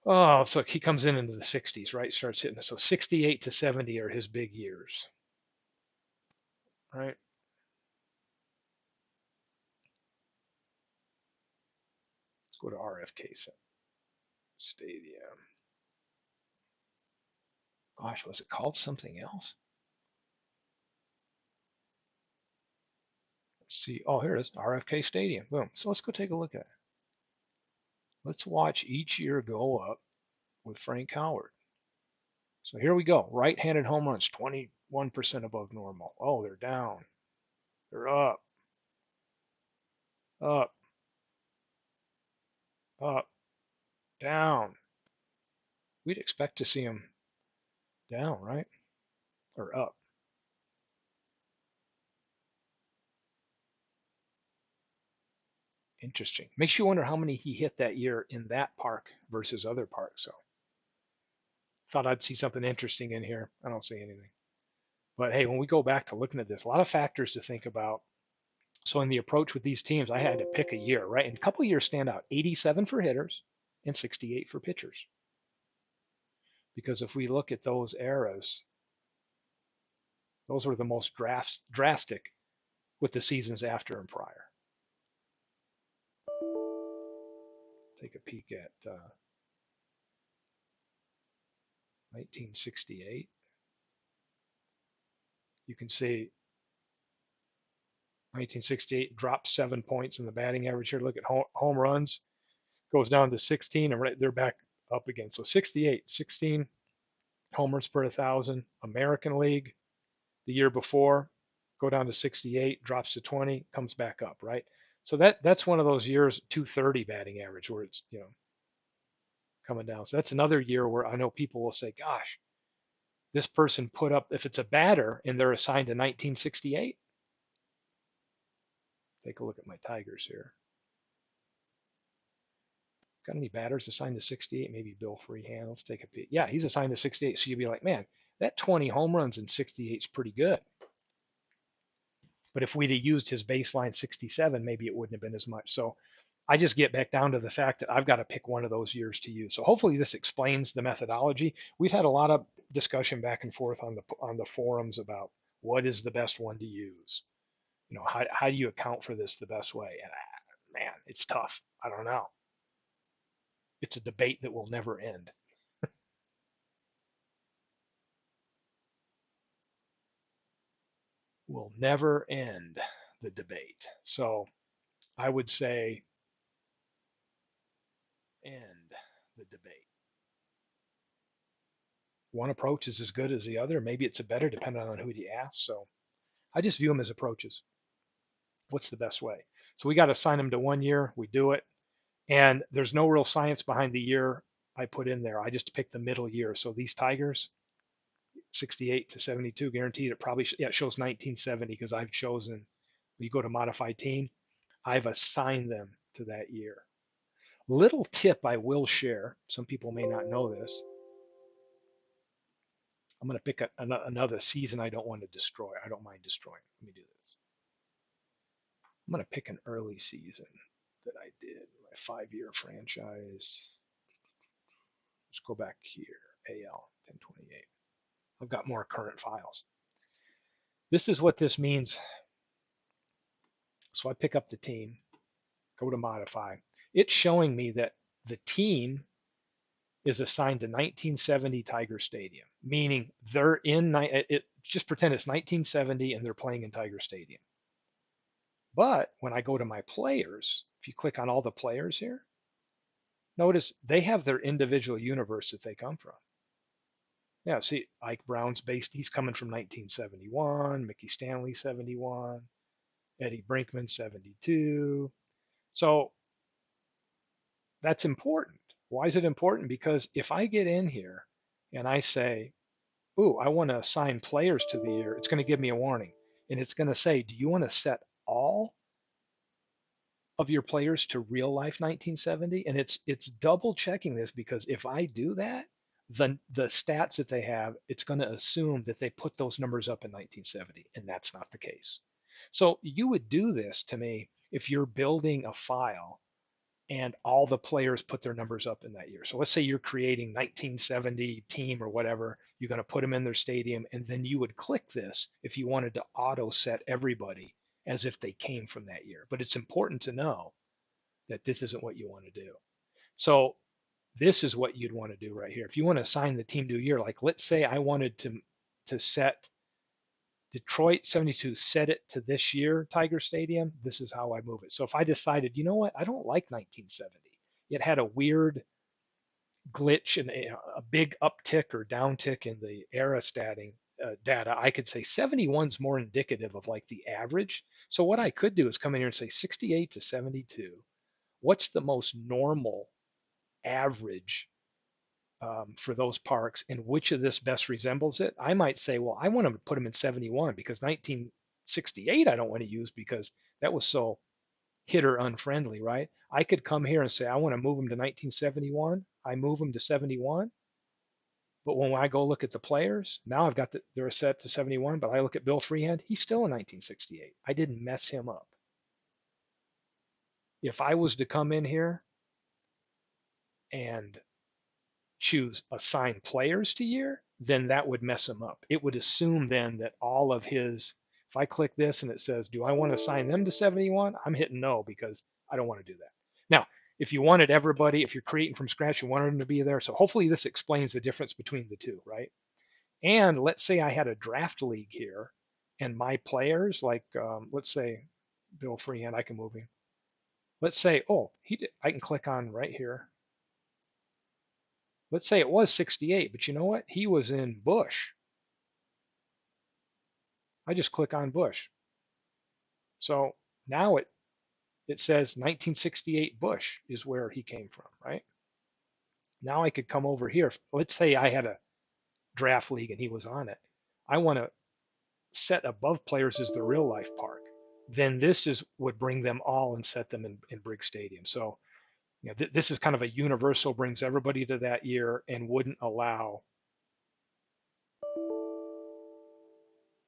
Oh, so he comes in into the 60s, right? Starts hitting. So 68 to 70 are his big years, right? Let's go to RFK Stadium. Gosh, was it called something else? Let's see. Oh, here it is, RFK Stadium. Boom. So let's go take a look at it. Let's watch each year go up with Frank Howard. So here we go. Right-handed home runs, 21% above normal. Oh, they're down. They're up, up, up, down. We'd expect to see them down, right? Or up. Interesting. Makes you wonder how many he hit that year in that park versus other parks. So thought I'd see something interesting in here. I don't see anything. But hey, when we go back to looking at this, a lot of factors to think about. So in the approach with these teams, I had to pick a year, right? And a couple of years stand out: 87 for hitters and 68 for pitchers. Because if we look at those eras, those were the most drastic with the seasons after and prior. Take a peek at 1968. You can see 1968 dropped 7 points in the batting average here. Look at home runs, goes down to 16, and they're back up again. So 68, 16 homers per 1,000. American League the year before, go down to 68, drops to 20, comes back up, right? So that's one of those years, 230 batting average, where it's coming down. So that's another year where I know people will say, "Gosh, this person put up." If it's a batter and they're assigned to 1968, take a look at my Tigers here. Got any batters assigned to 68? Maybe Bill Freehand. Let's take a peek. Yeah, he's assigned to 68. So you'd be like, man, that 20 home runs in 68 is pretty good. But if we'd have used his baseline 67, maybe it wouldn't have been as much. So I just get back down to the fact that I've got to pick one of those years to use. So hopefully this explains the methodology. We've had a lot of discussion back and forth on the forums about what is the best one to use. How do you account for this the best way? And man, it's tough. I don't know. It's a debate that will never end. Will never end the debate. So I would say end the debate. One approach is as good as the other. Maybe it's a better depending on who you ask. So I just view them as approaches. What's the best way? So we got to assign them to 1 year. We do it. And there's no real science behind the year I put in there. I just picked the middle year. So these Tigers, 68 to 72 guaranteed. It probably it shows 1970 because I've chosen. You go to modify team, I've assigned them to that year. Little tip I will share. Some people may not know this. I'm going to pick another season I don't want to destroy. I don't mind destroying. Let me do this. I'm going to pick an early season that I did, my 5-year franchise. Let's go back here, AL 1028. I've got more current files. This is what this means. So I pick up the team, go to modify. It's showing me that the team is assigned to 1970 Tiger Stadium, meaning they're in just pretend it's 1970 and they're playing in Tiger Stadium. But when I go to my players, if you click on all the players here, notice they have their individual universe that they come from. Yeah, see, Ike Brown's he's coming from 1971, Mickey Stanley 71, Eddie Brinkman 72. So that's important. Why is it important? Because if I get in here and I say, ooh, I want to assign players to the year, it's going to give me a warning. And it's going to say, do you want to set all of your players to real life 1970, and it's double checking this because if I do that, the stats that they have, it's going to assume that they put those numbers up in 1970, and that's not the case. So you would do this to me if you're building a file and all the players put their numbers up in that year. So let's say you're creating 1970 team or whatever, you're going to put them in their stadium, and then you would click this if you wanted to auto set everybody as if they came from that year. But it's important to know that this isn't what you want to do. So this is what you'd want to do right here. If you want to assign the team to a year, like let's say I wanted to set Detroit 72, set it to this year, Tiger Stadium, this is how I move it. So if I decided, you know what, I don't like 1970. It had a weird glitch and a big uptick or downtick in the era data. I could say 71 is more indicative of like the average. So what I could do is come in here and say 68 to 72. What's the most normal average for those parks, and which of this best resembles it? I might say, well, I want to put them in 71 because 1968 I don't want to use because that was so hitter unfriendly, right? I could come here and say, I want to move them to 1971. I move them to 71. But when I go look at the players, now I've got they're set to 71, but I look at Bill Freehand, he's still in 1968. I didn't mess him up. If I was to come in here and choose assign players to year, then that would mess him up. It would assume then that all of his, if I click this and it says, do I want to assign them to 71? I'm hitting no because I don't want to do that. Now, if you wanted everybody, if you're creating from scratch, you wanted them to be there. So hopefully this explains the difference between the two, right? And let's say I had a draft league here and my players, like let's say Bill Freehand, I can move him. Let's say, oh, I can click on right here. Let's say it was 68, but you know what? He was in Bush. I just click on Bush. So now it says 1968 Bush is where he came from, right? Now I could come over here. Let's say I had a draft league and he was on it. I want to set above players as the real life park. Then this is would bring them all and set them in Briggs Stadium. So this is kind of a universal, brings everybody to that year and wouldn't allow.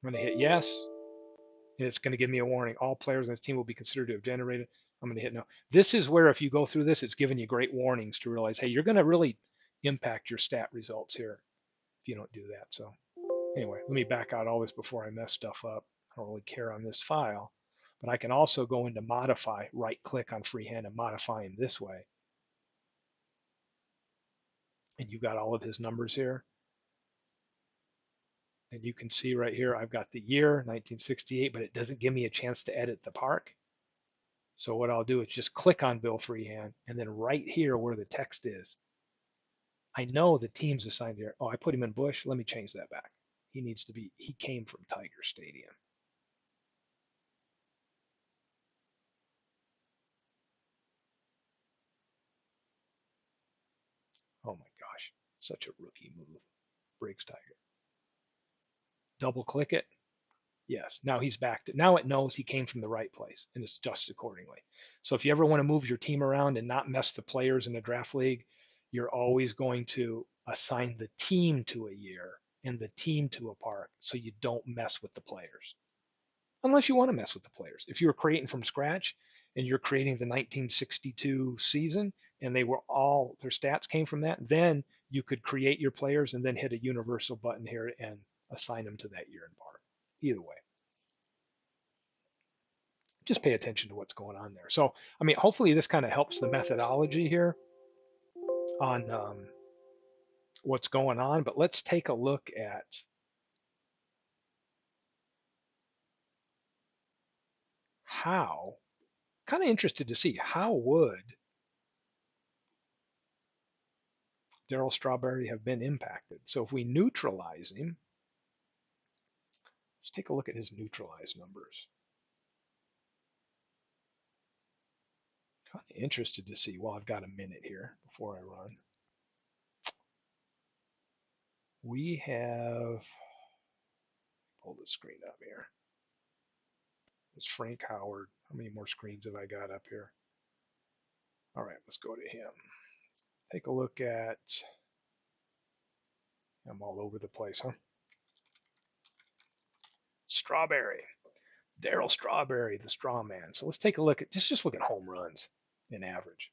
I'm going to hit yes, and it's going to give me a warning. All players on this team will be considered to have generated. I'm going to hit no. This is where if you go through this, it's giving you great warnings to realize, hey, you're going to really impact your stat results here if you don't do that. So anyway, let me back out all this before I mess stuff up. I don't really care on this file, but I can also go into modify, right click on freehand and modify him this way. And you've got all of his numbers here. And you can see right here, I've got the year 1968, but it doesn't give me a chance to edit the park. So what I'll do is just click on Bill Freehand, and then right here where the text is, I know the team's assigned here. Oh, I put him in Bush. Let me change that back. He came from Tiger Stadium. Oh my gosh, such a rookie move. Briggs Tiger. Double click it. Yes, now he's back. Now it knows he came from the right place and it's adjusted accordingly. So if you ever want to move your team around and not mess the players in the draft league, you're always going to assign the team to a year and the team to a park so you don't mess with the players. Unless you want to mess with the players. If you were creating from scratch and you're creating the 1962 season and they were all their stats came from that, then you could create your players and then hit a universal button here and assign them to that year in park. Either way, just pay attention to what's going on there. So, I mean, hopefully this kind of helps the methodology here on what's going on. But let's take a look at how, kind of interested to see how would Darryl Strawberry have been impacted. So if we neutralize him, let's take a look at his neutralized numbers. Kind of interested to see. Well, I've got a minute here before I run. We have, pull the screen up here. It's Frank Howard. How many more screens have I got up here? All right, let's go to him. Take a look at, I'm all over the place, huh? Strawberry. Darryl Strawberry, the straw man. So let's take a look at, just look at home runs in average.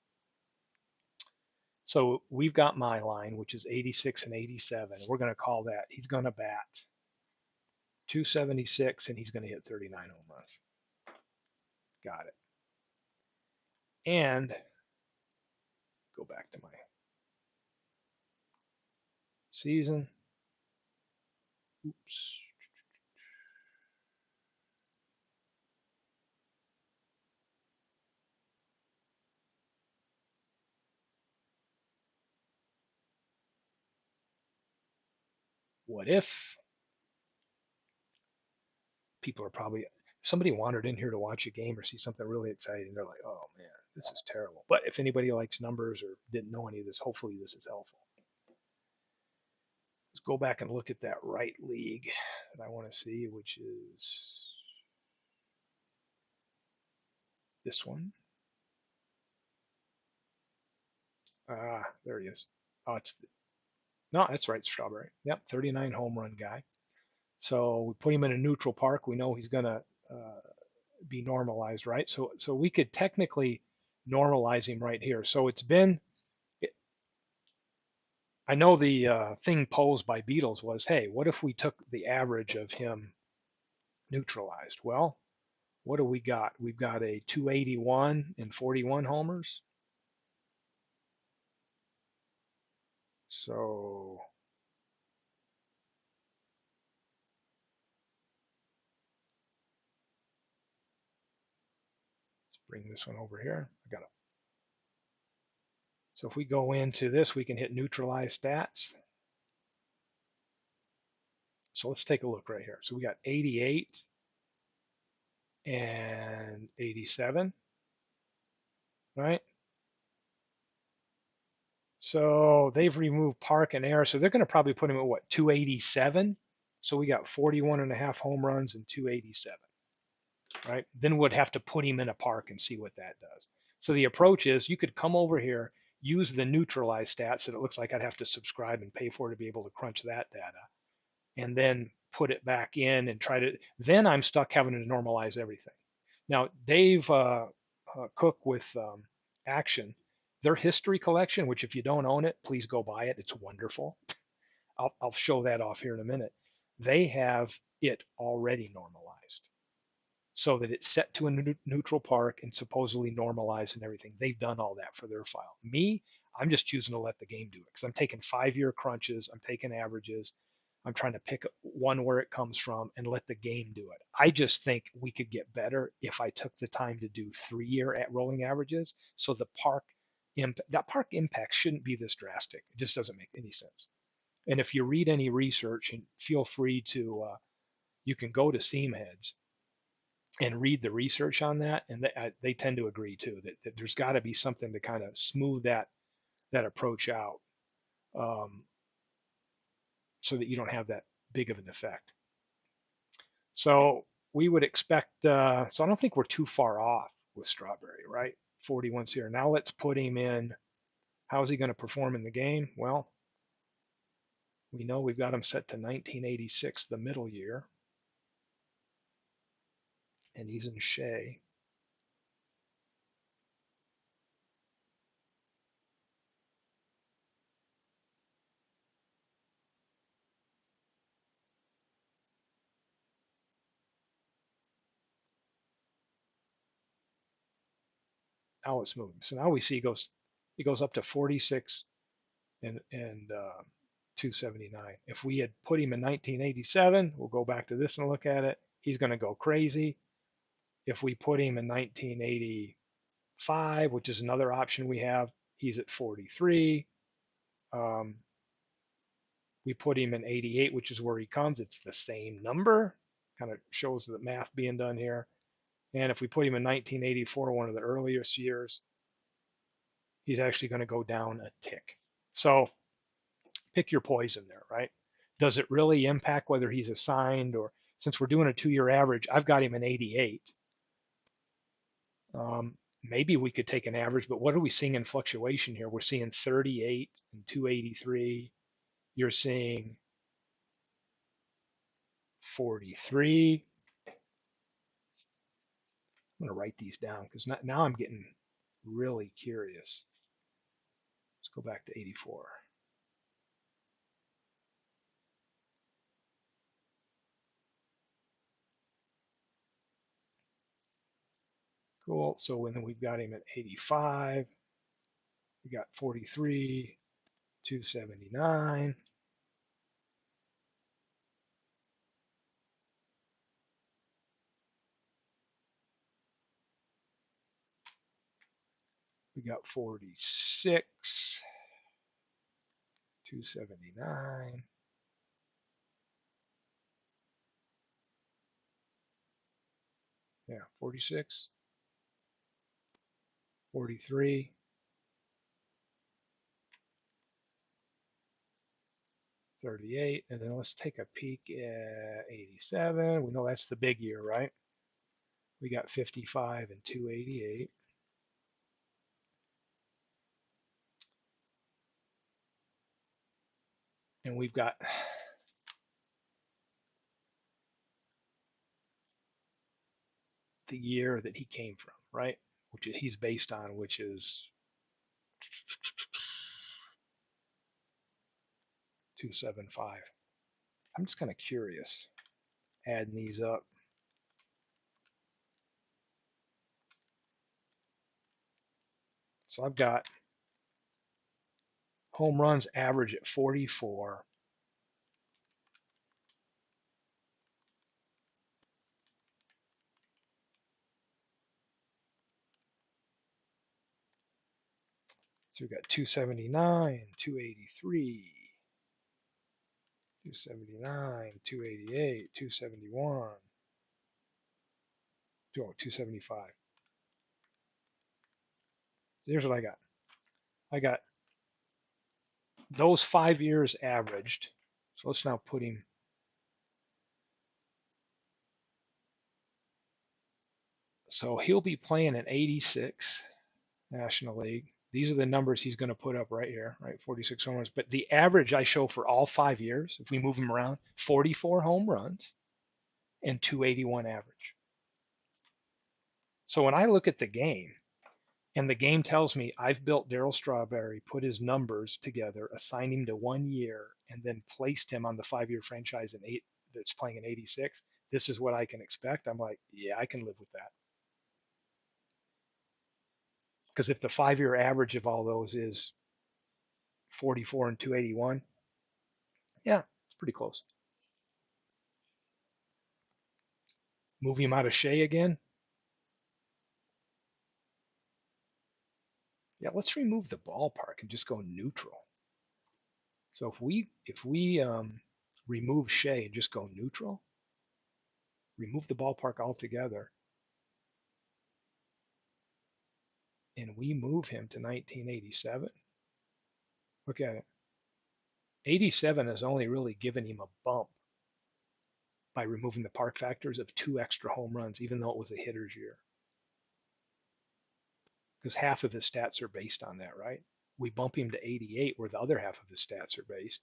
So we've got my line, which is 86 and 87. We're going to call that, he's going to bat 276 and he's going to hit 39 home runs. Got it. And go back to my season. Oops. What if people are probably, somebody wandered in here to watch a game or see something really exciting. They're like, oh man, this is terrible. But if anybody likes numbers or didn't know any of this, hopefully this is helpful. Let's go back and look at that right league that I want to see, which is this one. There he is. Oh, no, that's right, Strawberry. Yep, 39 home run guy. So we put him in a neutral park. We know he's going to be normalized, right? So we could technically normalize him right here. So it's been, I know the thing posed by Beatles was, hey, what if we took the average of him neutralized? Well, what do we got? We've got a 281 and 41 homers. So let's bring this one over here. I got it. So if we go into this, we can hit neutralize stats. So let's take a look right here. So we got 88 and 87, right? So they've removed Park and Air. So they're going to probably put him at what, 287? So we got 41 and a half home runs and 287, right? Then we'd have to put him in a park and see what that does. So the approach is you could come over here, use the neutralized stats that it looks like I'd have to subscribe and pay for to be able to crunch that data, and then put it back in and try to, then I'm stuck having to normalize everything. Now, Dave Cook with Action, their history collection, which if you don't own it, please go buy it. It's wonderful. I'll show that off here in a minute. They have it already normalized so that it's set to a neutral park and supposedly normalized and everything. They've done all that for their file. Me, I'm just choosing to let the game do it because I'm taking 5-year crunches, I'm taking averages, I'm trying to pick one where it comes from and let the game do it. I just think we could get better if I took the time to do 3-year rolling averages. So the that park impact shouldn't be this drastic. It just doesn't make any sense. And if you read any research, and feel free to, you can go to Seamheads and read the research on that, and they tend to agree too that there's got to be something to kind of smooth that approach out, so that you don't have that big of an effect. So we would expect. So I don't think we're too far off with Strawberry, right? 41's here. Now let's put him in. How is he going to perform in the game? Well, we know we've got him set to 1986, the middle year, and he's in Shea. Now it's moving. So now we see he goes up to 46 and 279. If we had put him in 1987, we'll go back to this and look at it. He's going to go crazy. If we put him in 1985, which is another option we have, he's at 43. We put him in 88, which is where he comes. It's the same number. Kind of shows the math being done here. And if we put him in 1984, one of the earliest years, he's actually going to go down a tick. So pick your poison there, right? Does it really impact whether he's assigned, or since we're doing a 2-year average, I've got him in 88. Maybe we could take an average, but what are we seeing in fluctuation here? We're seeing 38 and 283. You're seeing 43. I'm going to write these down because now I'm getting really curious. Let's go back to 84. Cool. So then we've got him at 85. We got 43, 279. We got 46, 279. Yeah, 46, 43, 38. And then let's take a peek at 87. We know that's the big year, right? We got 55 and 288. And we've got the year that he came from, right? Which he's based on, which is 275. I'm just kind of curious, adding these up. So I've got home runs average at 44. So we've got 279, 283, 279, 288, 271, 275. So here's what I got. I got those 5 years averaged. So let's now put him. So he'll be playing at 86 National League. These are the numbers he's going to put up right here, right? 46 home runs. But the average I show for all 5 years, if we move him around, 44 home runs and 281 average. So when I look at the game, and the game tells me I've built Darryl Strawberry, put his numbers together, assigned him to 1 year, and then placed him on the 5 year franchise that's playing in 86. This is what I can expect. I'm like, yeah, I can live with that. Because if the 5 year average of all those is 44 and 281, yeah, it's pretty close. Move him out of Shea again. Yeah, let's remove the ballpark and just go neutral. So if we remove Shea and just go neutral, remove the ballpark altogether, and we move him to 1987. Look at it. 87 has only really given him a bump by removing the park factors of 2 extra home runs, even though it was a hitter's year. Because half of his stats are based on that, right? We bump him to 88 where the other half of his stats are based,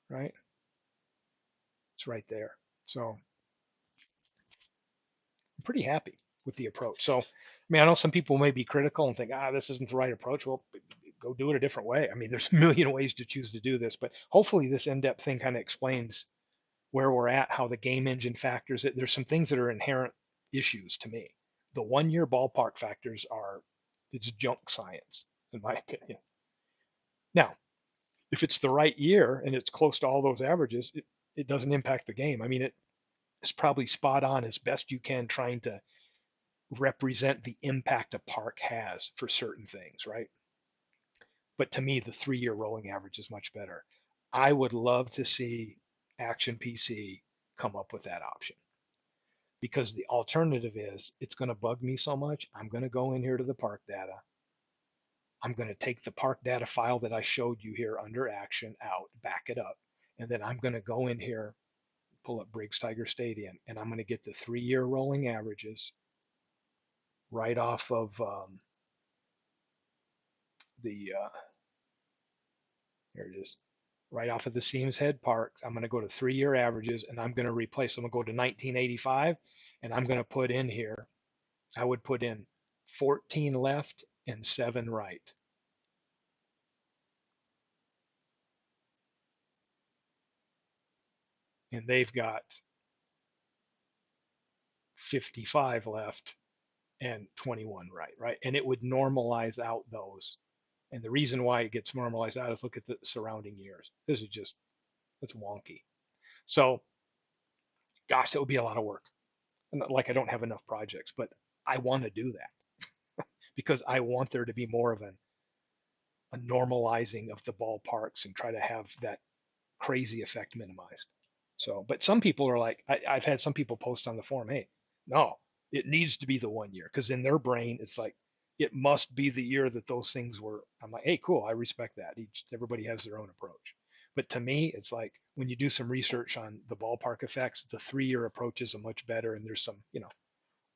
right? It's right there. So I'm pretty happy with the approach. So, I mean, I know some people may be critical and think, this isn't the right approach. Well, go do it a different way. I mean, there's a million ways to choose to do this, but hopefully this in-depth thing kind of explains where we're at, how the game engine factors it. There's some things that are inherent issues to me. The 1 year ballpark factors it's junk science, in my opinion. Now, if it's the right year and it's close to all those averages, it doesn't impact the game. I mean, it's probably spot on as best you can trying to represent the impact a park has for certain things, right? But to me, the 3 year rolling average is much better. I would love to see Action PC come up with that option because the alternative is it's going to bug me so much. I'm going to go in here to the park data. I'm going to take the park data file that I showed you here under action out, back it up, and then I'm going to go in here pull up Briggs Tiger Stadium, and I'm going to get the 3-year rolling averages right off of the here it is, right off of the Seams Head Park. I'm going to go to 3-year averages, and I'm going to replace. I'm going to go to 1985, and I'm going to put in here. I would put in 14 left and 7 right, and they've got 55 left and 21 right, right? And it would normalize out those. And the reason why it gets normalized out is look at the surrounding years. This is just, it's wonky. So, gosh, it would be a lot of work. Like I don't have enough projects, but I want to do that because I want there to be more of a normalizing of the ballparks and try to have that crazy effect minimized. So, but some people are like, I've had some people post on the forum, hey, no, it needs to be the 1 year because in their brain it's like it must be the year that those things were. I'm like, hey, cool, I respect that. Everybody has their own approach. But to me, it's like when you do some research on the ballpark effects, the 3-year approach is a much better, and there's some,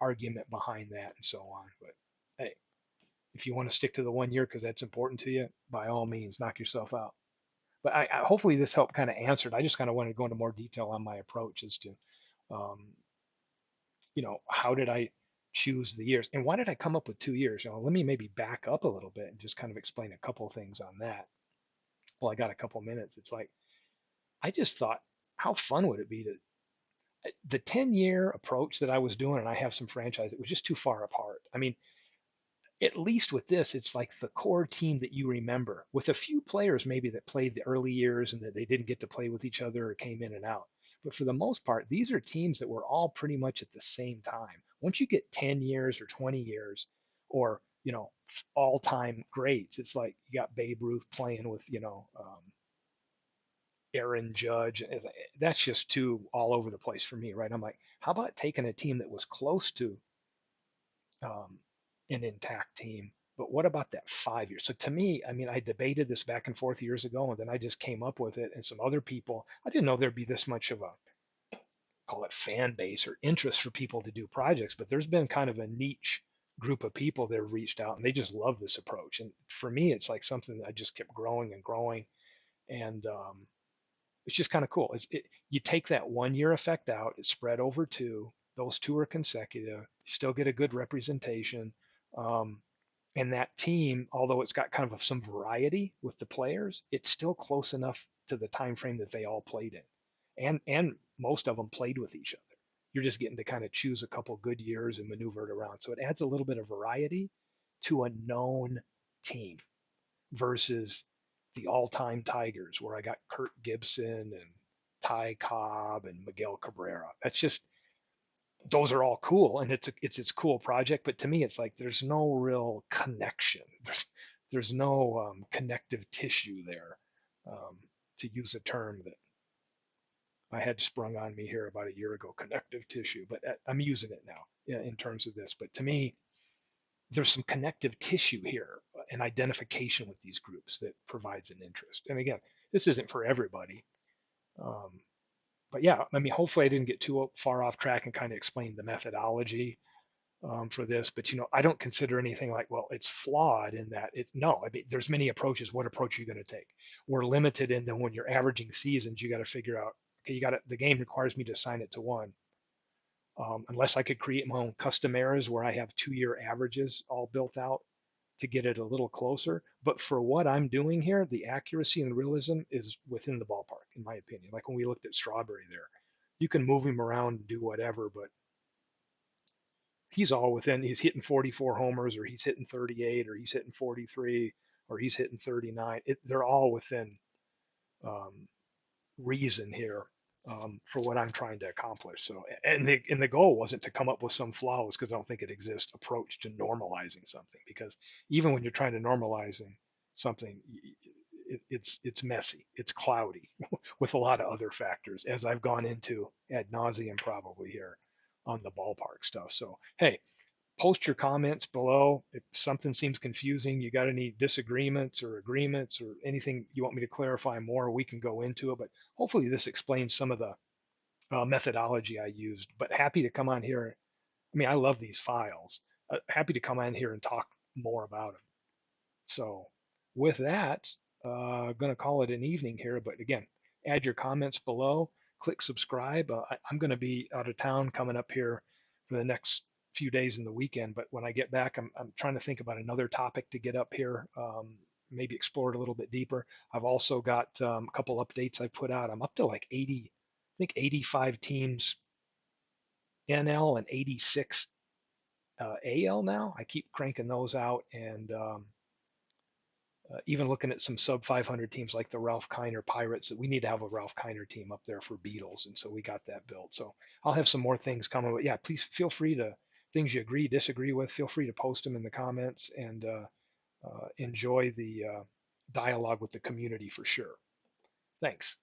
argument behind that and so on. But hey, if you want to stick to the 1 year because that's important to you, by all means, knock yourself out. But hopefully this helped kind of answer it. I just kind of wanted to go into more detail on my approach as to, um, how did I choose the years and why did I come up with 2 years? Let me maybe back up a little bit and just kind of explain a couple of things on that. Well, I got a couple minutes. It's like I just thought, how fun would it be to the 10-year approach that I was doing, and I have some franchise, it was just too far apart. I mean, at least with this, it's like the core team that you remember, with a few players maybe that played the early years and that they didn't get to play with each other or came in and out. But for the most part, these are teams that were all pretty much at the same time. Once you get 10 years or 20 years or, all time greats, it's like you got Babe Ruth playing with, Aaron Judge. That's just too all over the place for me, right? I'm like, how about taking a team that was close to um, an intact team. But what about that 5 years? So to me, I mean, I debated this back and forth years ago, and then I just came up with it. And some other people, I didn't know there'd be this much of a call it fan base or interest for people to do projects. But there's been kind of a niche group of people that have reached out, and they just love this approach. And for me, it's like something that I just kept growing and growing, and it's just kind of cool. You take that 1 year effect out, it's spread over two. Those two are consecutive. You still get a good representation. Um, and that team, although it's got kind of some variety with the players, it's still close enough to the time frame that they all played in. And most of them played with each other. You're just getting to kind of choose a couple good years and maneuver it around. So it adds a little bit of variety to a known team versus the all-time Tigers, where I got Kurt Gibson and Ty Cobb and Miguel Cabrera. That's just those are all cool, and it's cool project. But to me, it's like there's no real connection. There's no connective tissue there, um, to use a term that I had sprung on me here about a year ago. Connective tissue, but I'm using it now in terms of this. But to me, there's some connective tissue here and identification with these groups that provides an interest. And again, this isn't for everybody. Um, but yeah, I mean, hopefully I didn't get too far off track and kind of explain the methodology for this. But I don't consider anything like, well, it's flawed in that it. No, I mean, there's many approaches. What approach are you going to take? We're limited in that when you're averaging seasons, you got to figure out. Okay, you got to. The game requires me to assign it to one. Unless I could create my own custom errors where I have 2-year averages all built out to get it a little closer. But for what I'm doing here, the accuracy and realism is within the ballpark, in my opinion. Like when we looked at Strawberry there, you can move him around and do whatever, but he's all within. He's hitting 44 homers, or he's hitting 38, or he's hitting 43, or he's hitting 39. They're all within um, reason here for what I'm trying to accomplish. So, and the goal wasn't to come up with some flawless, because I don't think it exists, approach to normalizing something. Because even when you're trying to normalizing something, it's messy, it's cloudy with a lot of other factors, as I've gone into ad nauseum probably here on the ballpark stuff. So, hey, post your comments below. If something seems confusing, you got any disagreements or agreements or anything you want me to clarify more, we can go into it. But hopefully this explains some of the methodology I used. But happy to come on here. I mean, I love these files. Happy to come on here and talk more about them. So with that, going to call it an evening here. But again, add your comments below. Click subscribe. I'm going to be out of town coming up here for the next few days in the weekend. But when I get back, I'm trying to think about another topic to get up here. Maybe explore it a little bit deeper. I've also got a couple updates I put out. I'm up to like 80, I think 85 teams NL and 86 AL now. I keep cranking those out, and even looking at some sub 500 teams like the Ralph Kiner Pirates. That we need to have a Ralph Kiner team up there for Beatles, and so we got that built. So I'll have some more things coming. But yeah, please feel free to things you agree, disagree with. Feel free to post them in the comments and enjoy the dialogue with the community for sure. Thanks.